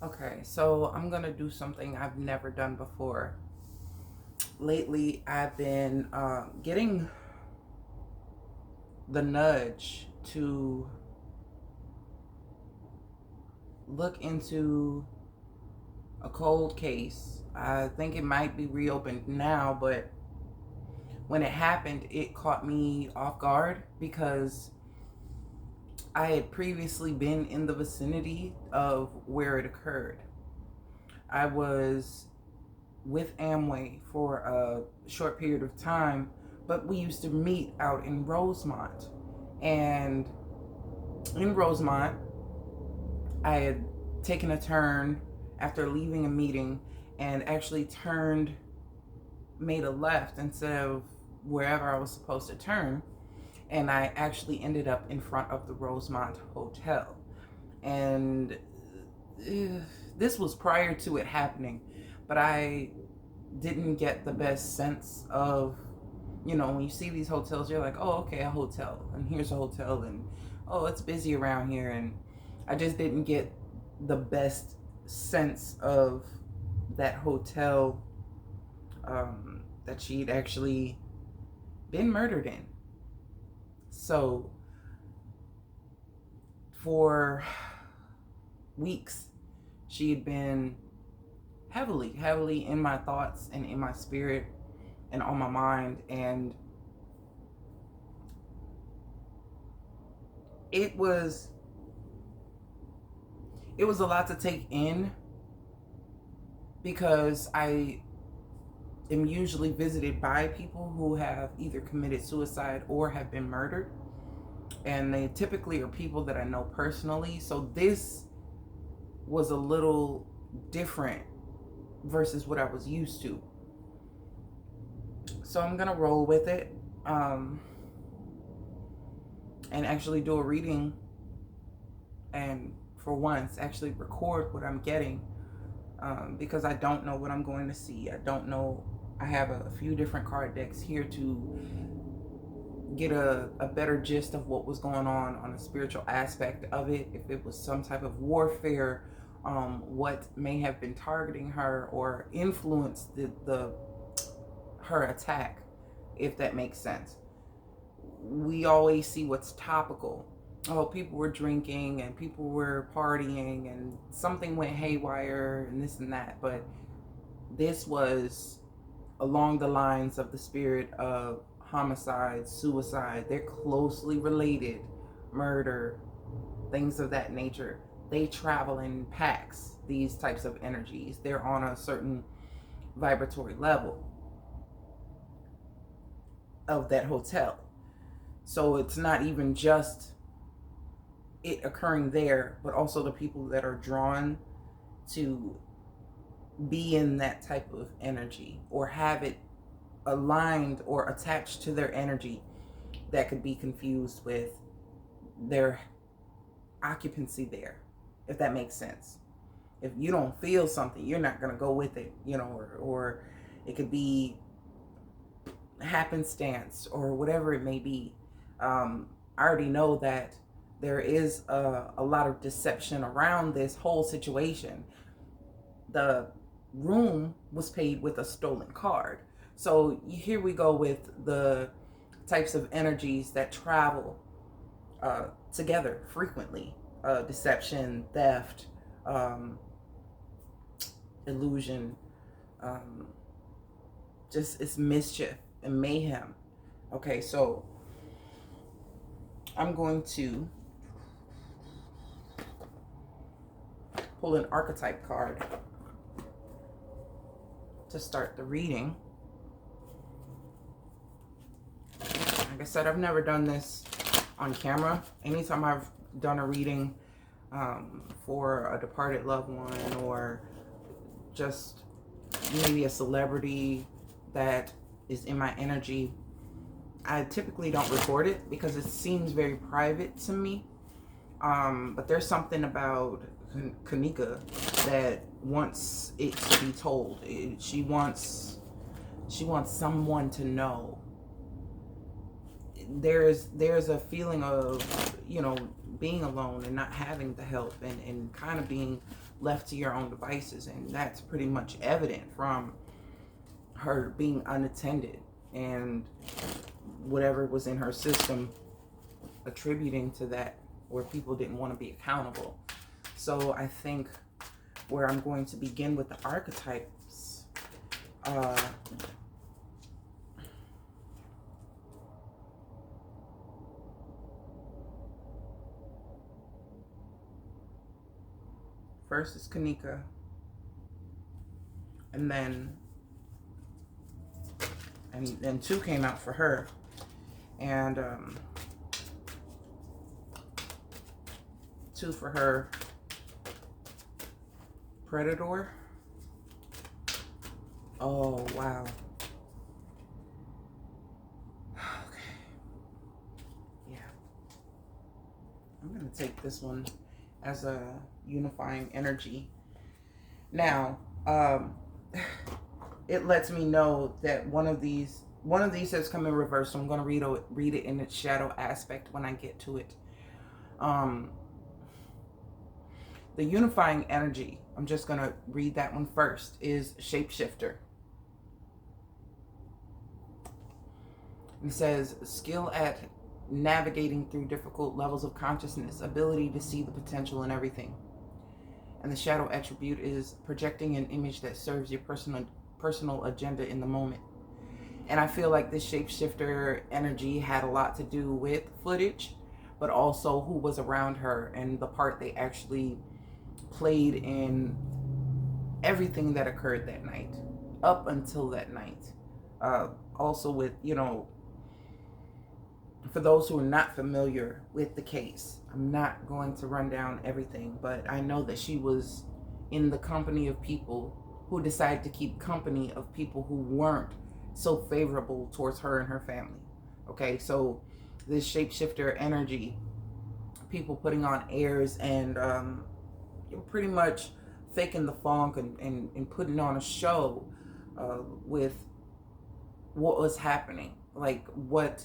Okay, so I'm gonna do something I've never done before. Lately, I've been getting the nudge to look into a cold case. I think it might be reopened now, but when it happened, it caught me off guard because I had previously been in the vicinity of where it occurred. I was with Amway for a short period of time, but we used to meet out in Rosemont. And in Rosemont, I had taken a turn after leaving a meeting and actually made a left instead of wherever I was supposed to turn. And I actually ended up in front of the Rosemont Hotel. And this was prior to it happening, but I didn't get the best sense of, when you see these hotels, you're like, oh, okay, a hotel, and here's a hotel, and oh, it's busy around here. And I just didn't get the best sense of that hotel that she'd actually been murdered in. So for weeks, she had been heavily in my thoughts and in my spirit and on my mind. And it was a lot to take in because I am usually visited by people who have either committed suicide or have been murdered. And they typically are people that I know personally. So this was a little different versus what I was used to. So I'm gonna roll with it and actually do a reading, and for once actually record what I'm getting, because I don't know what I'm going to see. I don't know. I have a few different card decks here to get a better gist of what was going on a spiritual aspect of it. If it was some type of warfare, what may have been targeting her or influenced her attack, if that makes sense. We always see what's topical. Oh, people were drinking and people were partying and something went haywire and this and that. But this was along the lines of the spirit of homicide, suicide. They're closely related. Murder, things of that nature. They travel in packs, these types of energies. They're on a certain vibratory level of that hotel. So it's not even just it occurring there, but also the people that are drawn to be in that type of energy or have it aligned or attached to their energy that could be confused with their occupancy there, if that makes sense. If you don't feel something, you're not going to go with it, or it could be happenstance or whatever it may be. I already know that there is a lot of deception around this whole situation. The room was paid with a stolen card. So here we go with the types of energies that travel together frequently. Deception, theft, illusion, just it's mischief and mayhem. Okay, so I'm going to pull an archetype card to start the reading. Like I said, I've never done this on camera. Anytime I've done a reading for a departed loved one or just maybe a celebrity that is in my energy, I typically don't record it because it seems very private to me. But there's something about Kanika that wants it to be told. She wants someone to know. There's a feeling of, being alone and not having the help and kind of being left to your own devices. And that's pretty much evident from her being unattended and whatever was in her system attributing to that, where people didn't want to be accountable. So I think where I'm going to begin with the archetypes, first is Kanika, and then two came out for her, and two for her, Predator. Oh wow. Okay. Yeah. I'm gonna take this one as a unifying energy. Now, it lets me know that one of these has come in reverse. So I'm going to read it in its shadow aspect when I get to it. The unifying energy, I'm just going to read that one first, is shapeshifter. It says skill at navigating through difficult levels of consciousness, ability to see the potential in everything. And the shadow attribute is projecting an image that serves your personal agenda in the moment. And I feel like this shapeshifter energy had a lot to do with footage, but also who was around her and the part they actually played in everything that occurred that night, up until that night. Also with, you know, for those who are not familiar with the case, I'm not going to run down everything, but I know that she was in the company of people who decided to keep company of people who weren't so favorable towards her and her family. Okay, so this shapeshifter energy, people putting on airs and pretty much faking the funk and putting on a show with what was happening, like what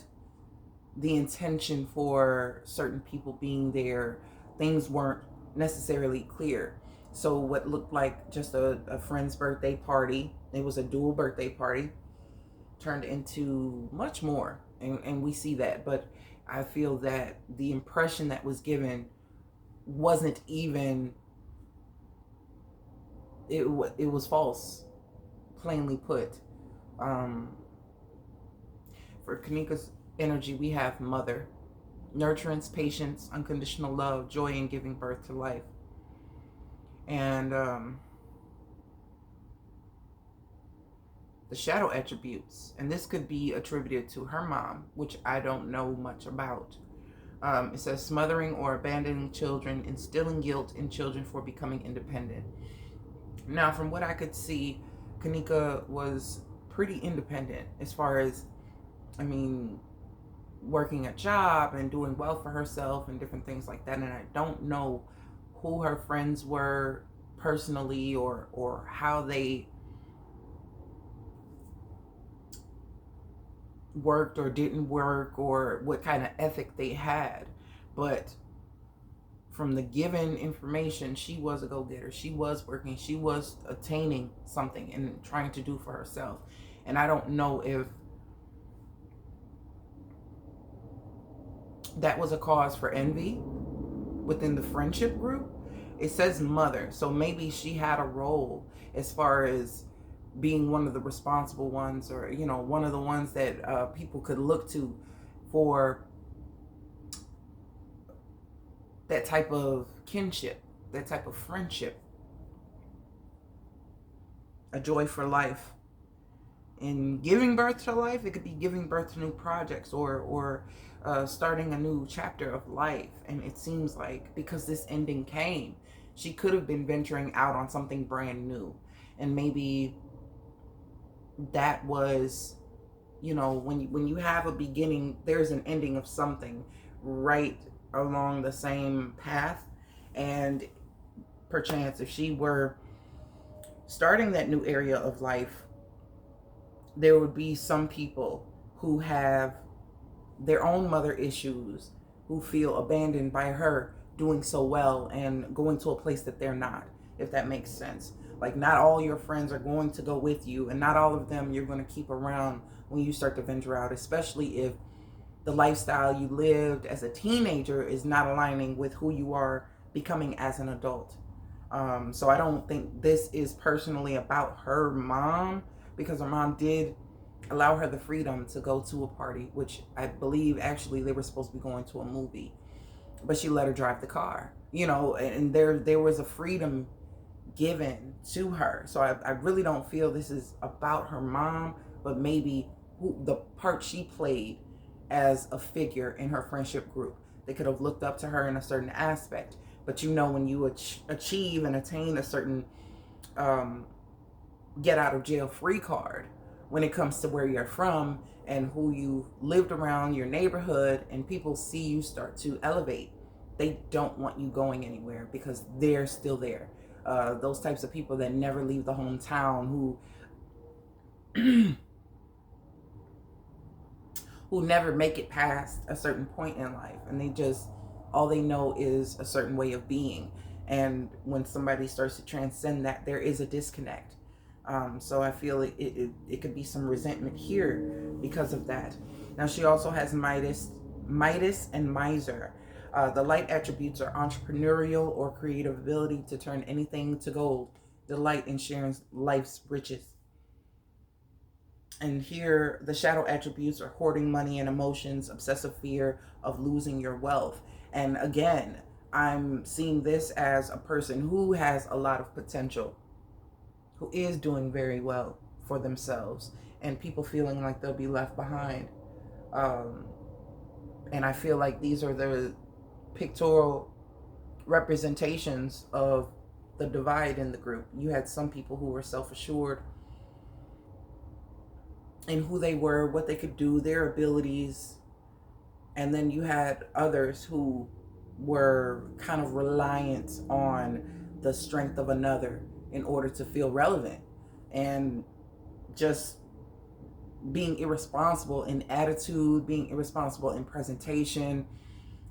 the intention for certain people being there. Things weren't necessarily clear. So what looked like just a friend's birthday party, it was a dual birthday party, turned into much more. And we see that. But I feel that the impression that was given wasn't even, it was false, plainly put. For Kanika's energy, we have mother, nurturance, patience, unconditional love, joy in giving birth to life. And the shadow attributes, and this could be attributed to her mom, which I don't know much about. It says smothering or abandoning children, instilling guilt in children for becoming independent. Now, from what I could see, Kanika was pretty independent as far as, I mean, working a job and doing well for herself and different things like that. And I don't know who her friends were personally or how they worked or didn't work or what kind of ethic they had. But from the given information, she was a go-getter. She was working. She was attaining something and trying to do for herself. And I don't know if that was a cause for envy within the friendship group. It says mother, so maybe she had a role as far as being one of the responsible ones, or, you know, one of the ones that people could look to for that type of kinship, that type of friendship, a joy for life. In giving birth to life, it could be giving birth to new projects or starting a new chapter of life. And it seems like because this ending came, she could have been venturing out on something brand new. And maybe that was, you know, when you have a beginning, there's an ending of something right along the same path. And perchance if she were starting that new area of life, there would be some people who have their own mother issues, who feel abandoned by her doing so well and going to a place that they're not. if that makes sense. Like, not all your friends are going to go with you, and not all of them you're going to keep around when you start to venture out, especially if the lifestyle you lived as a teenager is not aligning with who you are becoming as an adult. So I don't think this is personally about her mom, because her mom did allow her the freedom to go to a party, which I believe actually they were supposed to be going to a movie, but she let her drive the car, and there was a freedom given to her. So I really don't feel this is about her mom, but maybe the part she played as a figure in her friendship group. They could have looked up to her in a certain aspect. But when you achieve and attain a certain get out of jail free card, when it comes to where you're from and who you lived around, your neighborhood, and people see you start to elevate, they don't want you going anywhere because they're still there. Those types of people that never leave the hometown, who who never make it past a certain point in life, and all they know is a certain way of being. And when somebody starts to transcend that, there is a disconnect. So I feel it could be some resentment here because of that. Now, she also has Midas and Miser. The light attributes are entrepreneurial or creative ability to turn anything to gold, delight in sharing life's riches. And here, the shadow attributes are hoarding money and emotions, obsessive fear of losing your wealth. And again, I'm seeing this as a person who has a lot of potential, who is doing very well for themselves, and people feeling like they'll be left behind. And I feel like these are the pictorial representations of the divide in the group. You had some people who were self-assured in who they were, what they could do, their abilities. And then you had others who were kind of reliant on the strength of another in order to feel relevant, and just being irresponsible in attitude, being irresponsible in presentation,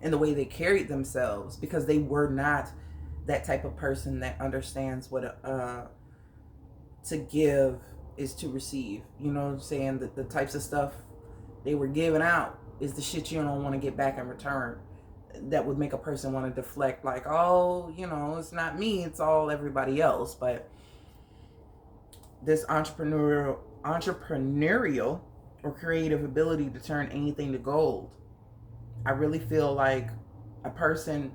in the way they carried themselves, because they were not that type of person that understands what to give is to receive. You know what I'm saying? The types of stuff they were giving out is the shit you don't want to get back in return. That would make a person want to deflect, like, oh, it's not me, it's all everybody else. But this entrepreneurial or creative ability to turn anything to gold, I really feel like a person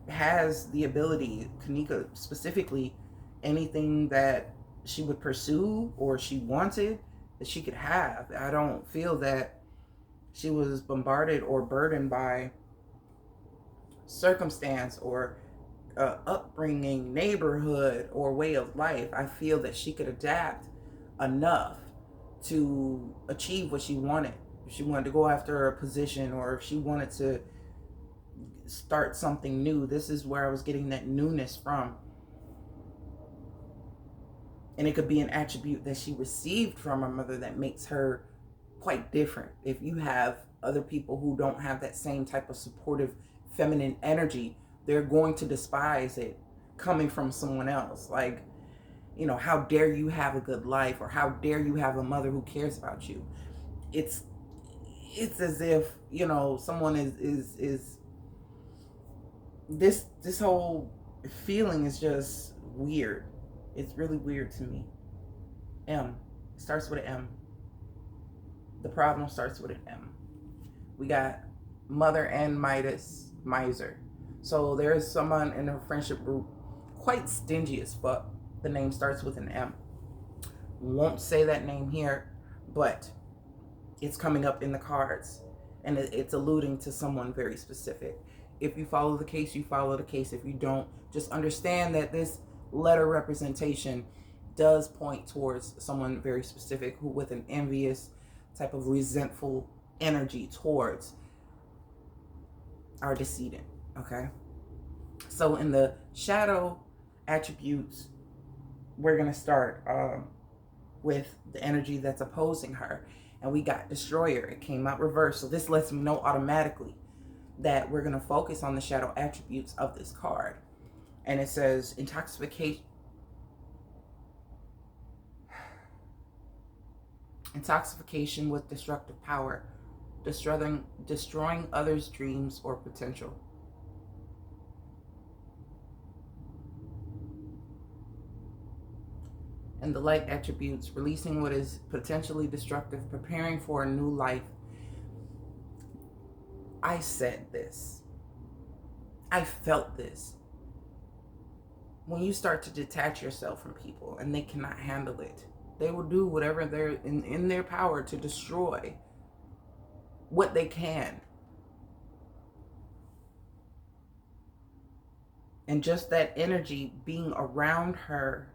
has the ability, Kanika specifically, anything that she would pursue or she wanted, that she could have. I don't feel that she was bombarded or burdened by circumstance or upbringing, neighborhood, or way of life. I feel that she could adapt enough to achieve what she wanted. If she wanted to go after a position, or if she wanted to start something new, this is where I was getting that newness from. And it could be an attribute that she received from her mother that makes her quite different. If you have other people who don't have that same type of supportive feminine energy, they're going to despise it coming from someone else. Like, how dare you have a good life, or how dare you have a mother who cares about you? It's as if, someone is this whole feeling is just weird. It's really weird to me. M. It starts with an M. The problem starts with an M. We got mother and miser. So there is someone in her friendship group quite stingy as fuck. The name starts with an M. Won't say that name here, but it's coming up in the cards, and it's alluding to someone very specific. If you follow the case, you follow the case. If you don't, just understand that this letter representation does point towards someone very specific, who with an envious type of resentful energy towards our decedent. Okay, so in the shadow attributes, we're gonna start with the energy that's opposing her, and we got destroyer. It came out reversed, so this lets me know automatically that we're gonna focus on the shadow attributes of this card. And it says intoxication with destructive power, destroying others' dreams or potential. And the light attributes, releasing what is potentially destructive, preparing for a new life. I said this. I felt this. When you start to detach yourself from people and they cannot handle it, they will do whatever they're in their power to destroy what they can. And just that energy being around her.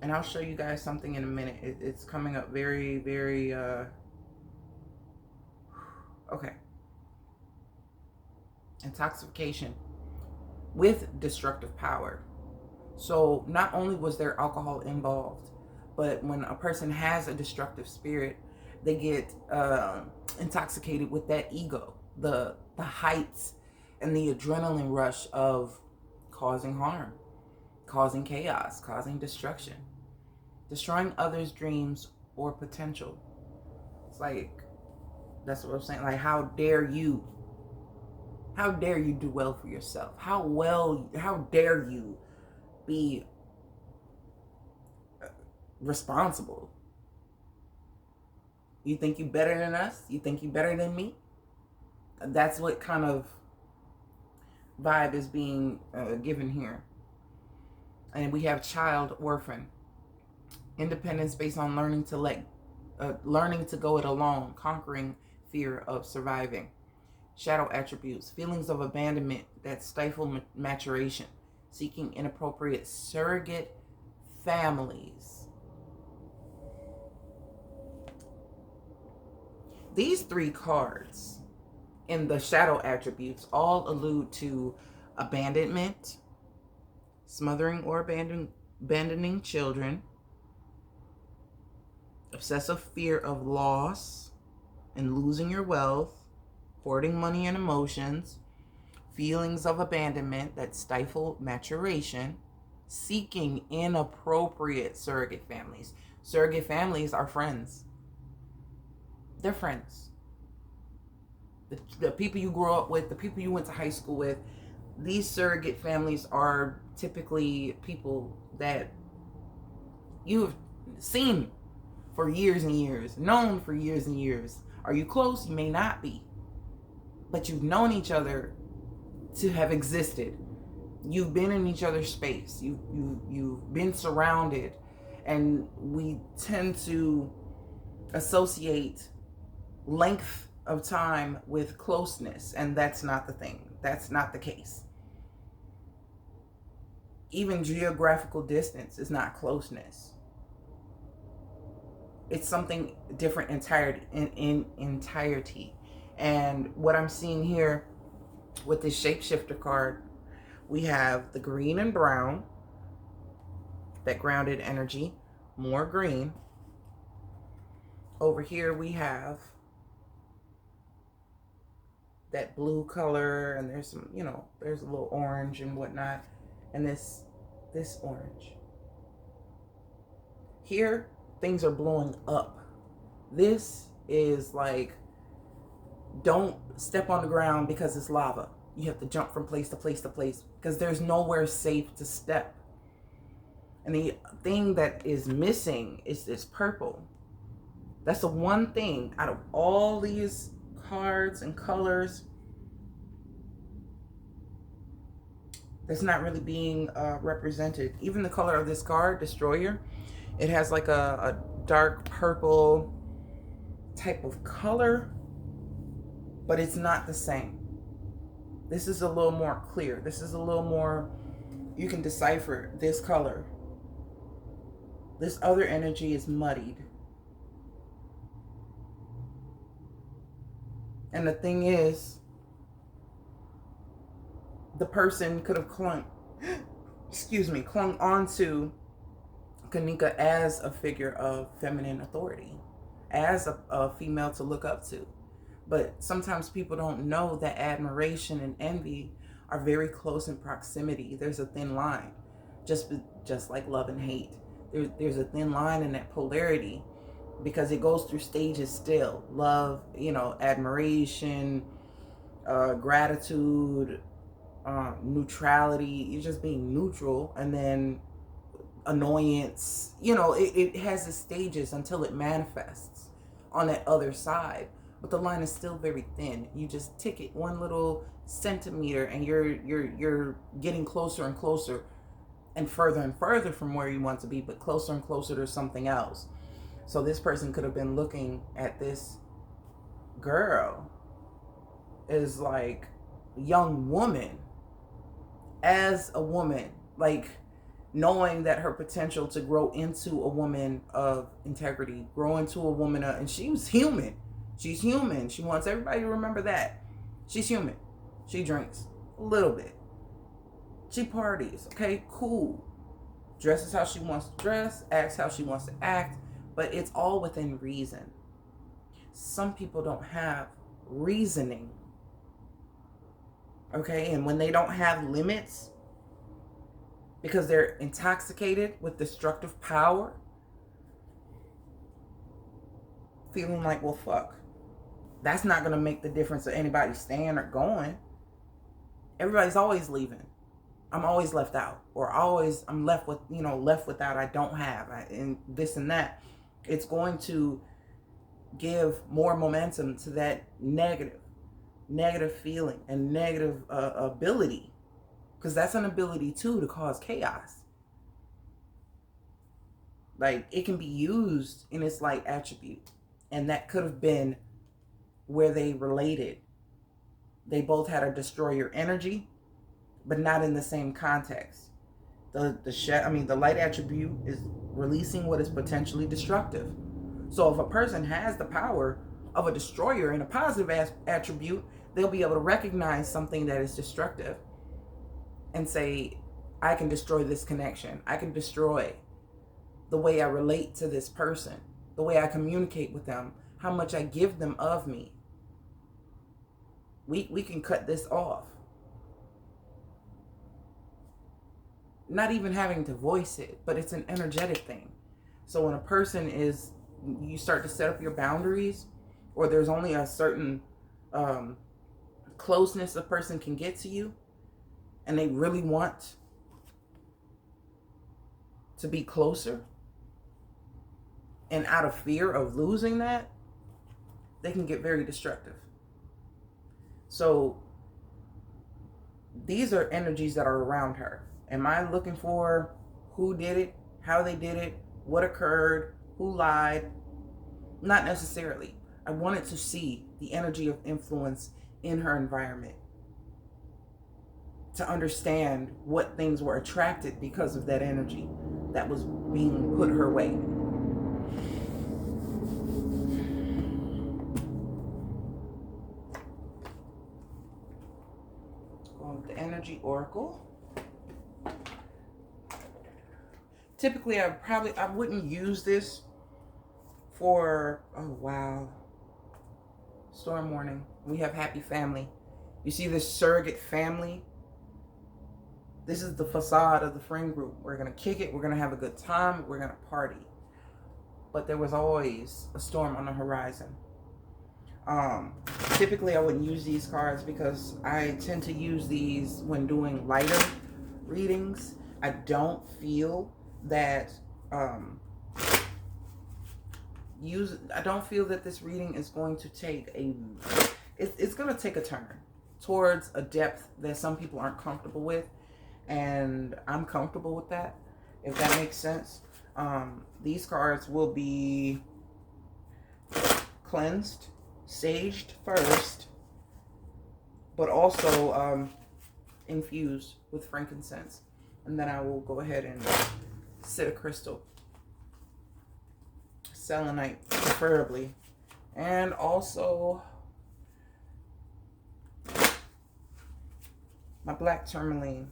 And I'll show you guys something in a minute. It's coming up very, very, okay. Intoxication with destructive power. So not only was there alcohol involved, but when a person has a destructive spirit, they get intoxicated with that ego, the heights and the adrenaline rush of causing harm, causing chaos, causing destruction, destroying others' dreams or potential. It's like, that's what I'm saying. Like, how dare you? How dare you do well for yourself? How dare you be responsible? You think you better than us? You think you better than me? That's what kind of vibe is being given here. And we have child orphan. Independence based on learning to go it alone, conquering fear of surviving. Shadow attributes, feelings of abandonment that stifle maturation, seeking inappropriate surrogate families. These 3 cards in the shadow attributes all allude to abandonment, smothering or abandoning children, obsessive fear of loss and losing your wealth, hoarding money and emotions, feelings of abandonment that stifle maturation, seeking inappropriate surrogate families. Surrogate families are friends. They're friends. The people you grow up with, the people you went to high school with, these surrogate families are typically people that you've seen for years and years, known for years and years. Are you close? You may not be. But you've known each other to have existed. You've been in each other's space. You've been surrounded. And we tend to associate length of time with closeness. And that's not the thing. That's not the case. Even geographical distance is not closeness. It's something different in entirety. And what I'm seeing here with this shapeshifter card, we have the green and brown, that grounded energy, more green. Over here we have that blue color, and there's some, there's a little orange and whatnot, and this orange. Here, things are blowing up. This is like, don't step on the ground because it's lava. You have to jump from place to place to place because there's nowhere safe to step. And the thing that is missing is this purple. That's the one thing out of all these cards and colors that's not really being represented. Even the color of this card, Destroyer, it has like a dark purple type of color, but it's not the same. This is a little more clear. This is a little more, you can decipher this color. This other energy is muddied. And the thing is, the person could have clung onto Kanika as a figure of feminine authority, as a female to look up to. But sometimes people don't know that admiration and envy are very close in proximity. There's a thin line, just like love and hate. There's a thin line in that polarity, because it goes through stages still. Love, admiration, gratitude, neutrality. You're just being neutral, and then annoyance. It has its stages until it manifests on that other side. But the line is still very thin. You just tick it one little centimeter, and you're getting closer and closer, and further from where you want to be, but closer and closer to something else. So this person could have been looking at this girl as like a young woman, as a woman, like knowing that her potential to grow into a woman of integrity, grow into a woman and she was human. She's human. She wants everybody to remember that. She's human. She drinks a little bit. She parties. Okay, cool. Dresses how she wants to dress, acts how she wants to act, but it's all within reason. Some people don't have reasoning. Okay, and when they don't have limits, because they're intoxicated with destructive power, feeling like, well, fuck, that's not going to make the difference of anybody staying or going. Everybody's always leaving. I'm always left out, or I'm left with, left without, I don't have, and this and that. It's going to give more momentum to that negative feeling and negative ability, because that's an ability too to cause chaos. Like, it can be used in its light attribute, and that could have been where they related. They both had a destroyer energy, but not in the same context. The light attribute is releasing what is potentially destructive. So if a person has the power of a destroyer in a positive attribute, they'll be able to recognize something that is destructive and say, I can destroy this connection. I can destroy the way I relate to this person, the way I communicate with them, how much I give them of me. We can cut this off. Not even having to voice it, but it's an energetic thing. So when a person you start to set up your boundaries, or there's only a certain closeness a person can get to you, and they really want to be closer, and out of fear of losing that, they can get very destructive. So these are energies that are around her. Am I looking for who did it, how they did it, what occurred, who lied? Not necessarily. I wanted to see the energy of influence in her environment, to understand what things were attracted because of that energy that was being put her way. Going with the energy oracle. Typically, I wouldn't use this for, oh wow, storm warning. We have happy family. You see this surrogate family? This is the facade of the friend group. We're going to kick it. We're going to have a good time. We're going to party. But there was always a storm on the horizon. Typically, I wouldn't use these cards because I tend to use these when doing lighter readings. I don't feel that this reading is going to take it's going to take a turn towards a depth that some people aren't comfortable with, and I'm comfortable with that, if that makes sense. These cards will be cleansed, saged first, but also infused with frankincense, and then I will go ahead and sit a crystal, selenite preferably, and also my black tourmaline.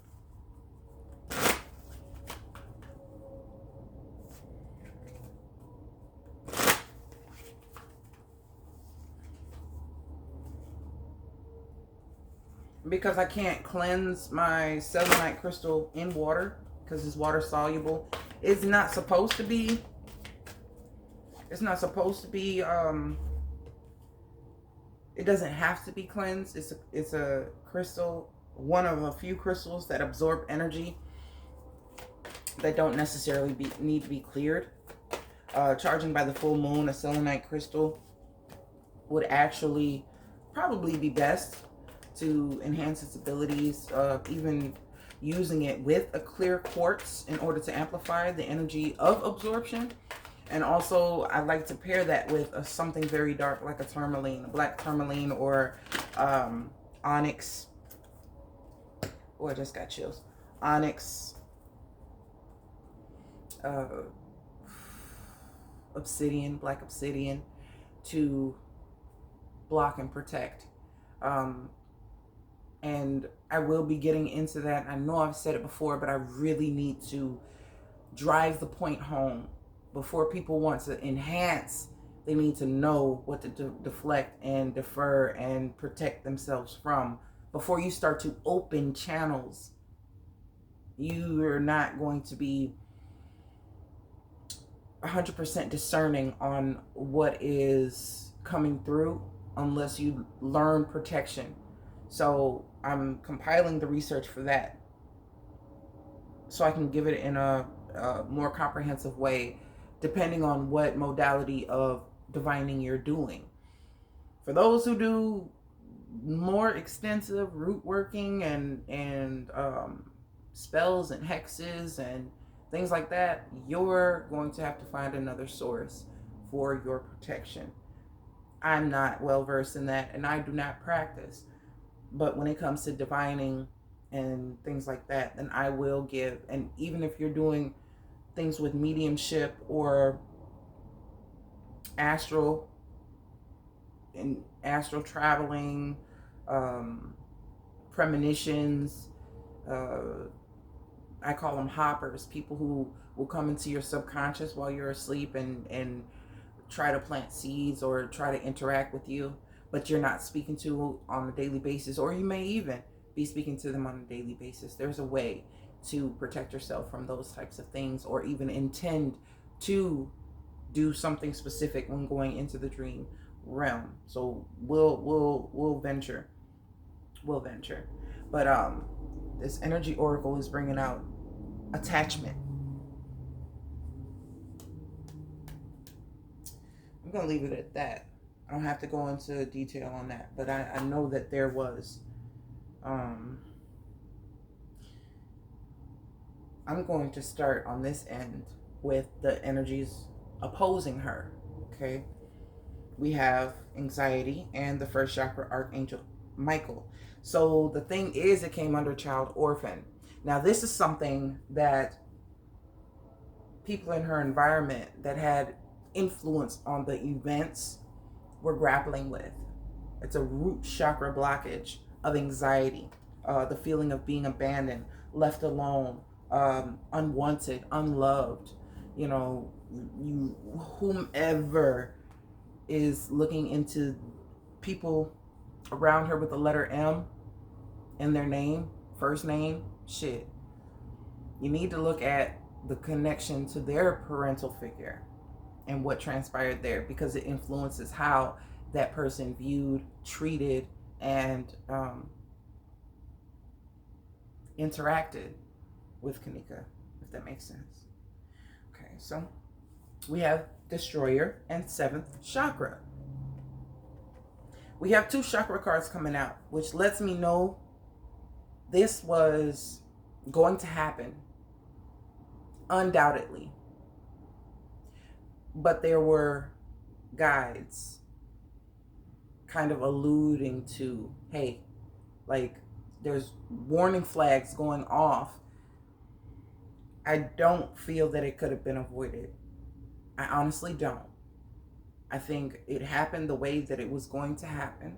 because I can't cleanse my selenite crystal in water because it's water soluble. It's not supposed to be. It's not supposed to be. It doesn't have to be cleansed. It's a crystal, one of a few crystals that absorb energy that don't necessarily need to be cleared. Charging by the full moon, a selenite crystal would actually probably be best to enhance its abilities. Even using it with a clear quartz in order to amplify the energy of absorption. And also, I like to pair that with something very dark, like a tourmaline, a black tourmaline, or onyx. Oh, I just got chills. Onyx, obsidian, black obsidian, to block and protect. And I will be getting into that. I know I've said it before, but I really need to drive the point home. Before people want to enhance, they need to know what to deflect and defer and protect themselves from. Before you start to open channels, you are not going to be 100% discerning on what is coming through unless you learn protection. So I'm compiling the research for that so I can give it in a more comprehensive way, depending on what modality of divining you're doing. For those who do more extensive root working and spells and hexes and things like that, you're going to have to find another source for your protection. I'm not well versed in that, and I do not practice. But when it comes to divining and things like that, then I will give. And even if you're doing things with mediumship or astral traveling, premonitions, I call them hoppers, people who will come into your subconscious while you're asleep and try to plant seeds or try to interact with you, but you're not speaking to on a daily basis, or you may even be speaking to them on a daily basis. There's a way to protect yourself from those types of things, or even intend to do something specific when going into the dream realm. So we'll venture. But this energy oracle is bringing out attachment. I'm gonna leave it at that. I don't have to go into detail on that, but I know that there was I'm going to start on this end with the energies opposing her. Okay, we have anxiety and the first chakra archangel Michael. So the thing is, it came under child orphan. Now this is something that people in her environment that had influence on the events were grappling with. It's a root chakra blockage of anxiety, the feeling of being abandoned, left alone, unwanted, unloved. You know, whomever is looking into people around her with the letter M in their name, first name, shit. You need to look at the connection to their parental figure and what transpired there, because it influences how that person viewed, treated, and interacted with Kanika, if that makes sense. Okay, so we have Destroyer and 7th Chakra. We have 2 chakra cards coming out, which lets me know this was going to happen, undoubtedly. But there were guides kind of alluding to, hey, like, there's warning flags going off. I don't feel that it could have been avoided. I honestly don't. I think it happened the way that it was going to happen.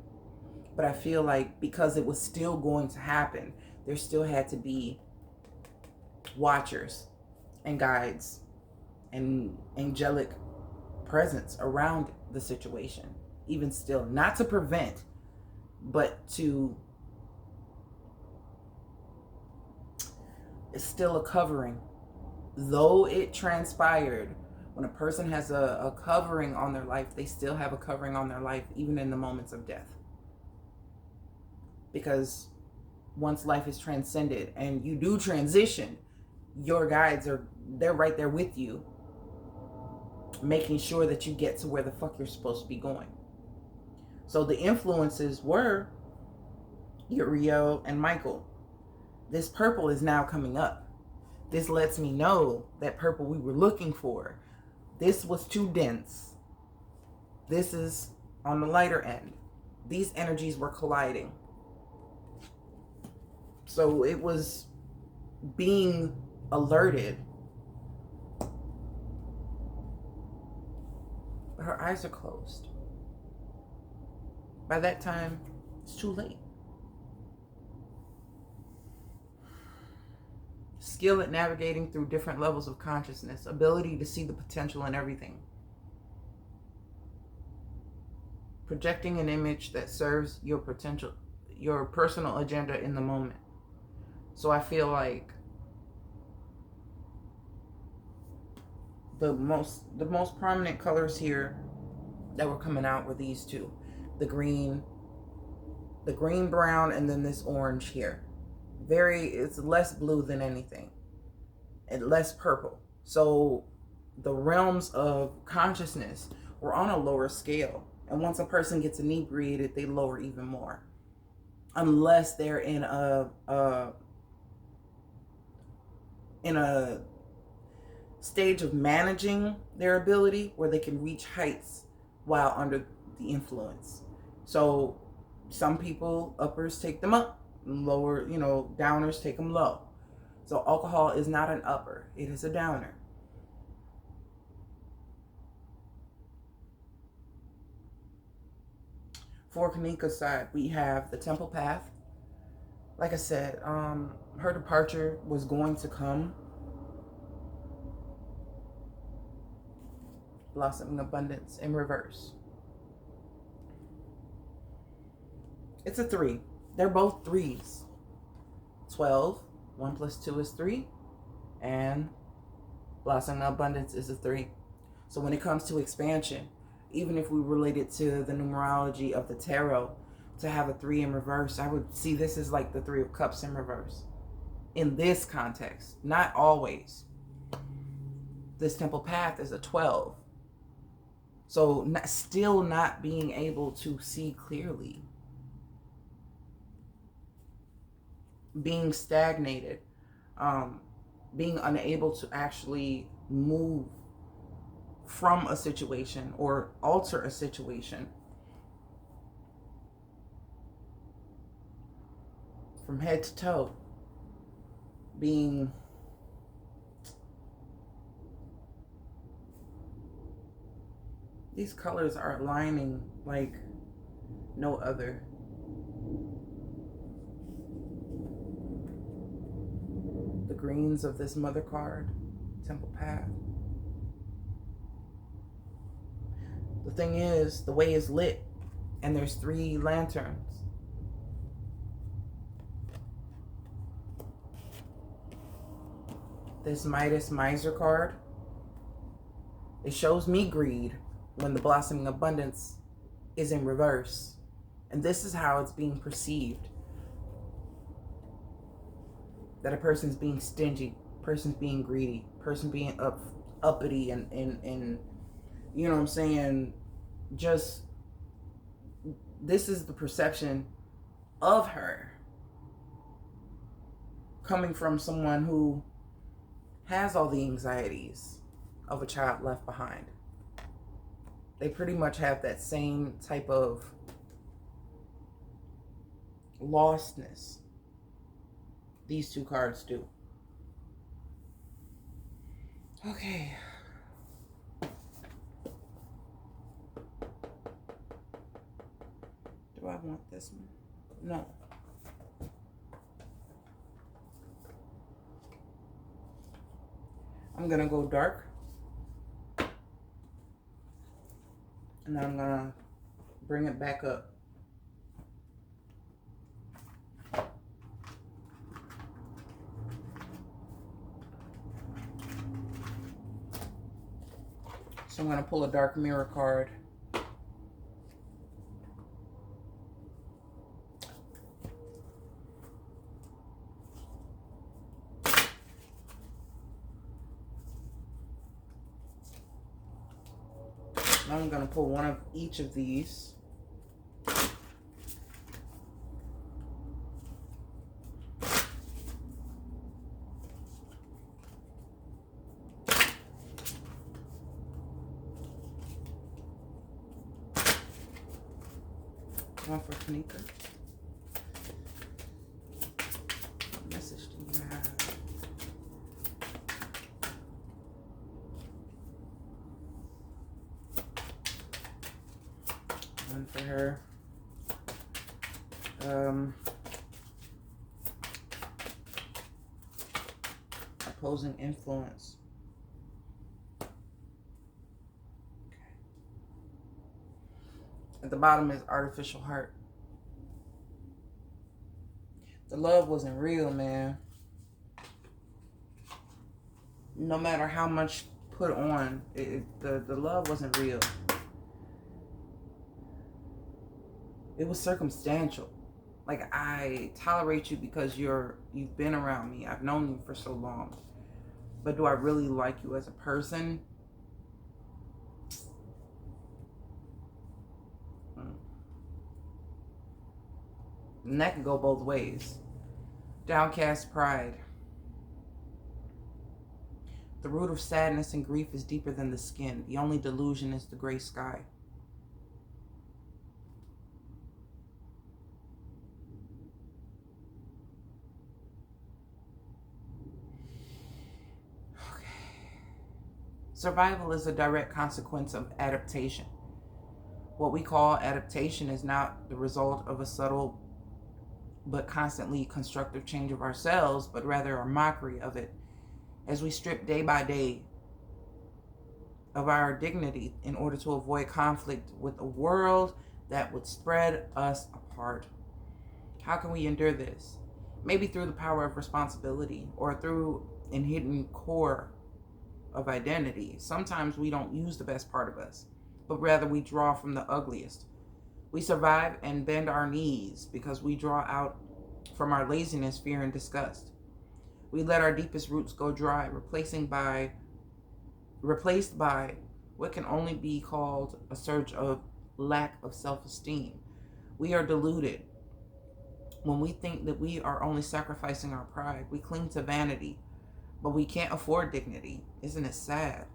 But I feel like because it was still going to happen, there still had to be watchers and guides and angelic presence around the situation. Even still, not to prevent, but to is still a covering. Though it transpired, when a person has a covering on their life, they still have a covering on their life, even in the moments of death. Because once life is transcended and you do transition, your guides they're right there with you, making sure that you get to where the fuck you're supposed to be going. So the influences were Uriel and Michael. This purple is now coming up. This lets me know that purple we were looking for, this was too dense. This is on the lighter end. These energies were colliding. So it was being alerted. But her eyes are closed. By that time, it's too late. Skill at navigating through different levels of consciousness. Ability to see the potential in everything. Projecting an image that serves your potential, your personal agenda in the moment. So I feel like the most prominent colors here that were coming out were these two. The green, brown, and then this orange here. It's less blue than anything. And less purple. So the realms of consciousness were on a lower scale. And once a person gets inebriated, they lower even more. Unless they're in a stage of managing their ability where they can reach heights while under the influence. So some people, uppers take them up, lower, downers take them low. So alcohol is not an upper, it is a downer. For Kanika's side, we have the temple path. Like I said, her departure was going to come. Blossoming abundance in reverse. It's a 3. They're both 3s. 12, 1 plus 2 is 3. And blossoming abundance is a 3. So when it comes to expansion, even if we relate it to the numerology of the tarot, to have a 3 in reverse, I would see this as like the 3 of cups in reverse. In this context, not always. This temple path is a 12. So still not being able to see clearly. Being stagnated. Being unable to actually move from a situation or alter a situation. From head to toe. Being these colors are aligning like no other. The greens of this mother card, temple path. The thing is, the way is lit and there's 3 lanterns. This Midas Miser card, it shows me greed when the blossoming abundance is in reverse. And this is how it's being perceived. That a person's being stingy, person's being greedy, person being uppity and you know what I'm saying? Just, this is the perception of her coming from someone who has all the anxieties of a child left behind. They pretty much have that same type of lostness. These 2 cards do. Okay. Do I want this one? No. I'm gonna go dark. And then I'm gonna bring it back up. So I'm going to pull a dark mirror card. Now I'm going to pull one of each of these. One for Kanika. What message do you have? One for her. Opposing influence. At the bottom is artificial heart. The love wasn't real, man. No matter how much put on, the love wasn't real. It was circumstantial. Like, I tolerate you because you've been around me. I've known you for so long. But do I really like you as a person? And that can go both ways. Downcast pride. The root of sadness and grief is deeper than the skin. The only delusion is the gray sky. Okay. Survival is a direct consequence of adaptation. What we call adaptation is not the result of a subtle but constantly constructive change of ourselves, but rather a mockery of it, as we strip day by day of our dignity in order to avoid conflict with a world that would spread us apart. How can we endure this? Maybe through the power of responsibility, or through an hidden core of identity. Sometimes we don't use the best part of us, but rather we draw from the ugliest. We survive and bend our knees because we draw out from our laziness, fear, and disgust. We let our deepest roots go dry, replaced by what can only be called a surge of lack of self-esteem. We are deluded when we think that we are only sacrificing our pride. We cling to vanity, but we can't afford dignity. Isn't it sad?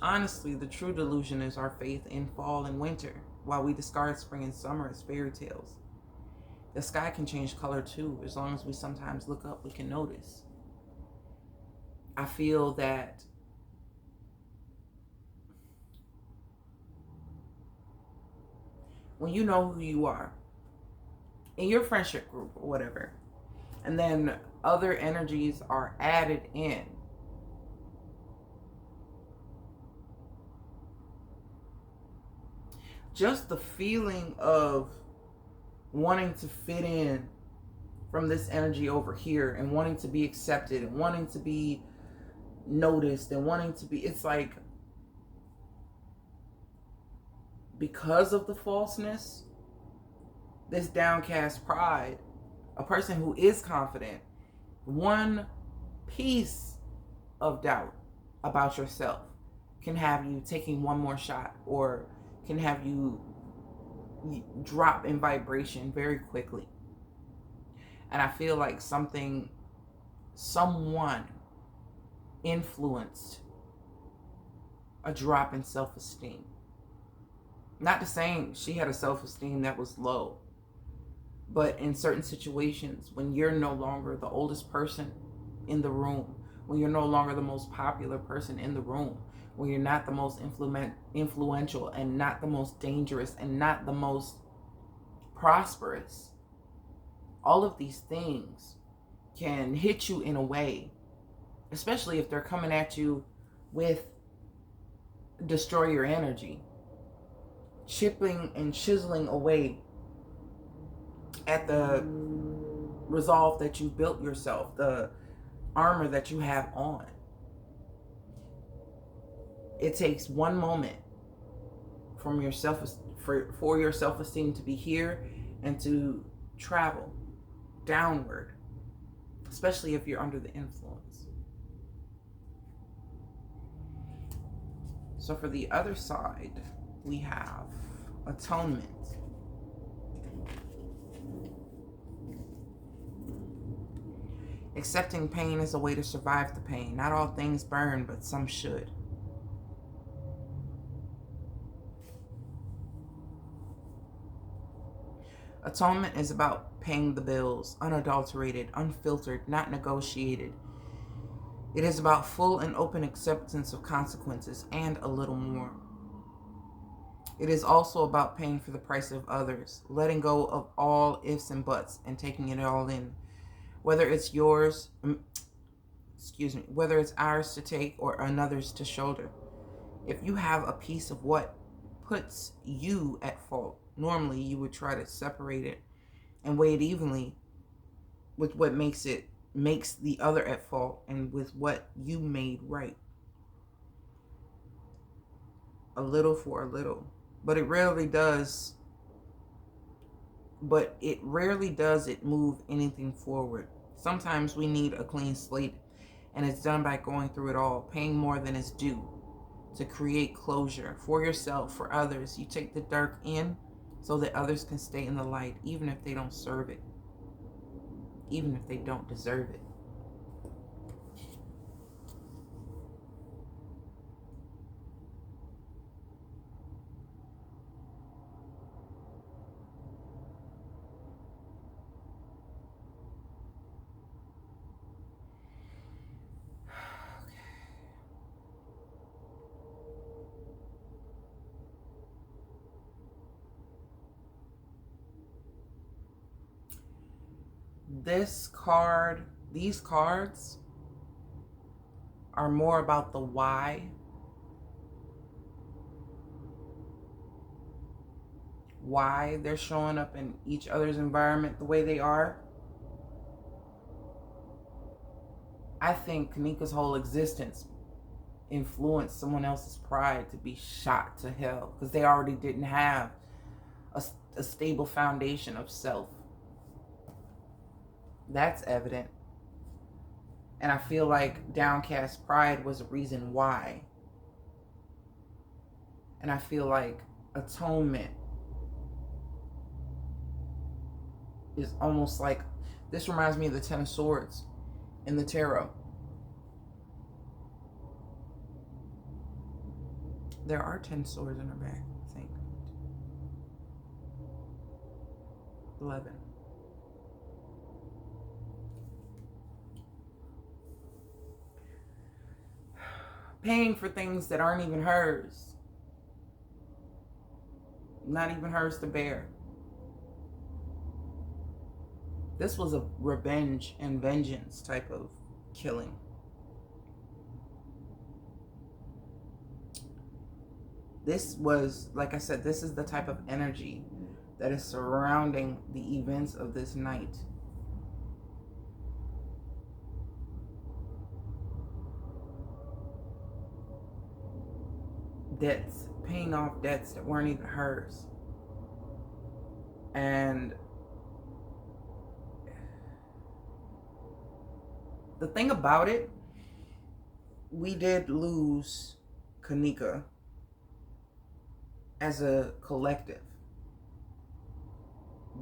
Honestly, the true delusion is our faith in fall and winter, while we discard spring and summer as fairy tales. The sky can change color too. As long as we sometimes look up, we can notice. I feel that when you know who you are, in your friendship group or whatever, and then other energies are added in, just the feeling of wanting to fit in from this energy over here, and wanting to be accepted, and wanting to be noticed, and wanting to be, it's like, because of the falseness, this downcast pride, a person who is confident, one piece of doubt about yourself can have you taking one more shot, or can have you drop in vibration very quickly. And I feel like someone influenced a drop in self-esteem. Not to say she had a self-esteem that was low, but in certain situations, when you're no longer the oldest person in the room, when you're no longer the most popular person in the room, when you're not the most influential, and not the most dangerous, and not the most prosperous, all of these things can hit you in a way, especially if they're coming at you with destroyer energy, chipping and chiseling away at the resolve that you built yourself, the armor that you have on. It takes one moment from your for your self-esteem to be here and to travel downward, especially if you're under the influence. So for the other side, we have atonement. Accepting pain is a way to survive the pain. Not all things burn, but some should. Atonement is about paying the bills, unadulterated, unfiltered, not negotiated. It is about full and open acceptance of consequences and a little more. It is also about paying for the price of others, letting go of all ifs and buts and taking it all in. Whether it's whether it's ours to take or another's to shoulder. If you have a piece of what puts you at fault, normally you would try to separate it and weigh it evenly with what makes the other at fault and with what you made right. A little for a little. But it rarely does it move anything forward. Sometimes we need a clean slate, and it's done by going through it all, paying more than is due to create closure for yourself, for others. You take the dark in so that others can stay in the light, even if they don't serve it, even if they don't deserve it. These cards are more about the why. Why they're showing up in each other's environment the way they are. I think Kanika's whole existence influenced someone else's pride to be shot to hell because they already didn't have a stable foundation of self. That's evident. And I feel like downcast pride was a reason why. And I feel like atonement is almost like, this reminds me of the Ten of Swords in the tarot. There are 10 swords in her back, I think. 11. Paying for things that aren't even hers. Not even hers to bear. This was a revenge and vengeance type of killing. This was, like I said, this is the type of energy that is surrounding the events of this night. Debts, paying off debts that weren't even hers. And the thing about it, we did lose Kanika as a collective.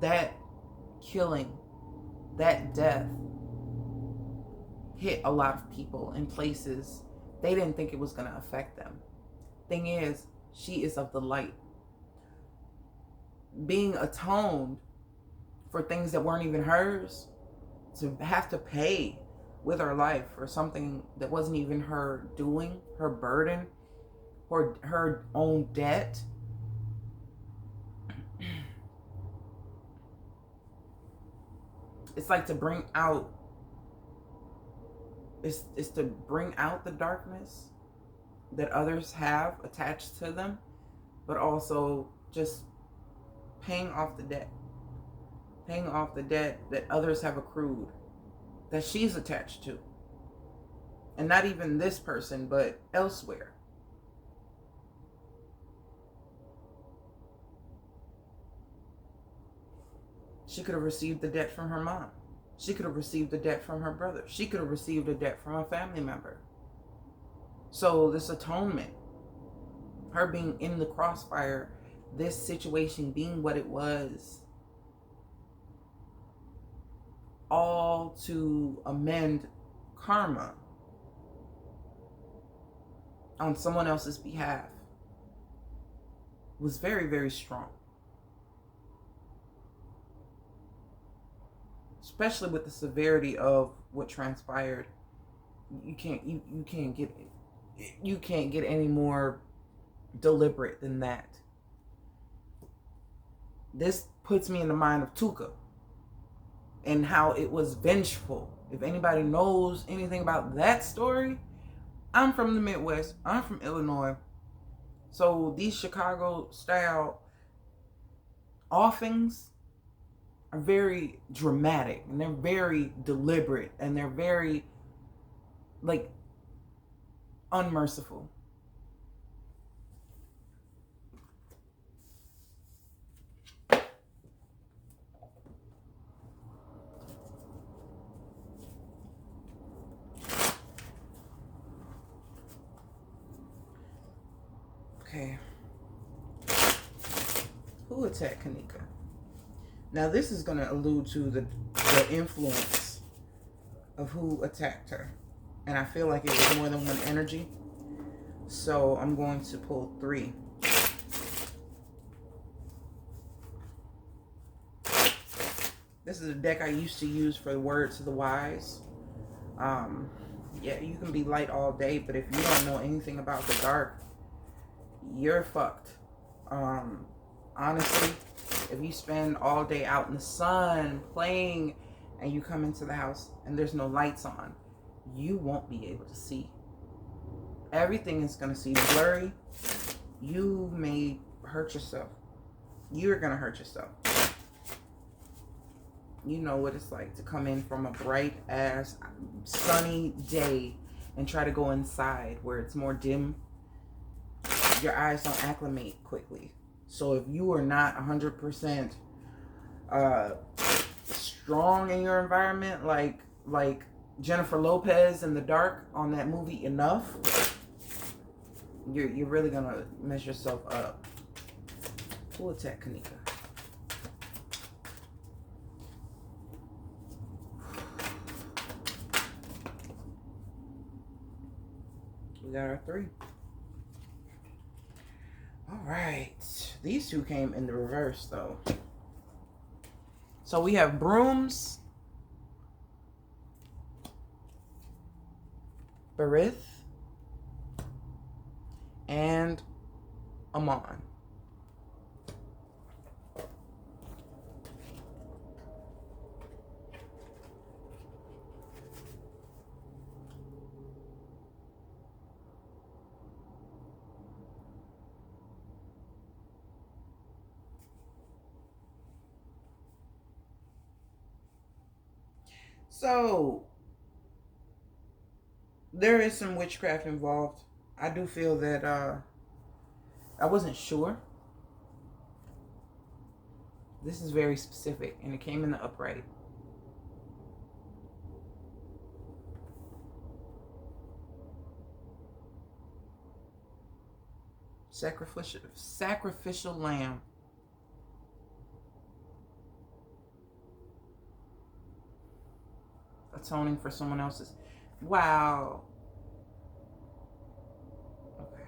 That killing, that death hit a lot of people in places they didn't think it was going to affect them. Thing is, she is of the light. Being atoned for things that weren't even hers, to have to pay with her life for something that wasn't even her doing, her burden, or her own debt. It's like to bring out, it's to bring out the darkness that others have attached to them, but also just paying off the debt. Paying off the debt that others have accrued, that she's attached to. And not even this person, but elsewhere. She could have received the debt from her mom. She could have received the debt from her brother. She could have received a debt from a family member. So this atonement, her being in the crossfire, this situation being what it was, all to amend karma on someone else's behalf, was very, very strong. Especially with the severity of what transpired. You can't get any more deliberate than that. This puts me in the mind of Tuka and how it was vengeful. If anybody knows anything about that story, I'm from the Midwest. I'm from Illinois. So these Chicago style offings are very dramatic, and they're very deliberate, and they're very, like, unmerciful. Okay. Who attacked Kanika? Now this is going to allude to the influence of who attacked her. And I feel like it was more than one energy. So I'm going to pull 3. This is a deck I used to use for the words of the wise. Yeah, you can be light all day, but if you don't know anything about the dark, you're fucked. Honestly, if you spend all day out in the sun playing and you come into the house and there's no lights on, you won't be able to see. Everything is going to seem blurry. You may hurt yourself. You're going to hurt yourself. You know what it's like to come in from a bright ass sunny day and try to go inside where it's more dim. Your eyes don't acclimate quickly. So if you are not 100% strong in your environment, like Jennifer Lopez in The Dark on that movie Enough, you're really gonna mess yourself up. Who attacked Kanika? We got our 3. All right, these 2 came in the reverse though. So we have Brooms, Barith, and Amon. So there is some witchcraft involved. I do feel that I wasn't sure. This is very specific, and it came in the upright. Sacrificial lamb. Atoning for someone else's. Wow. Okay.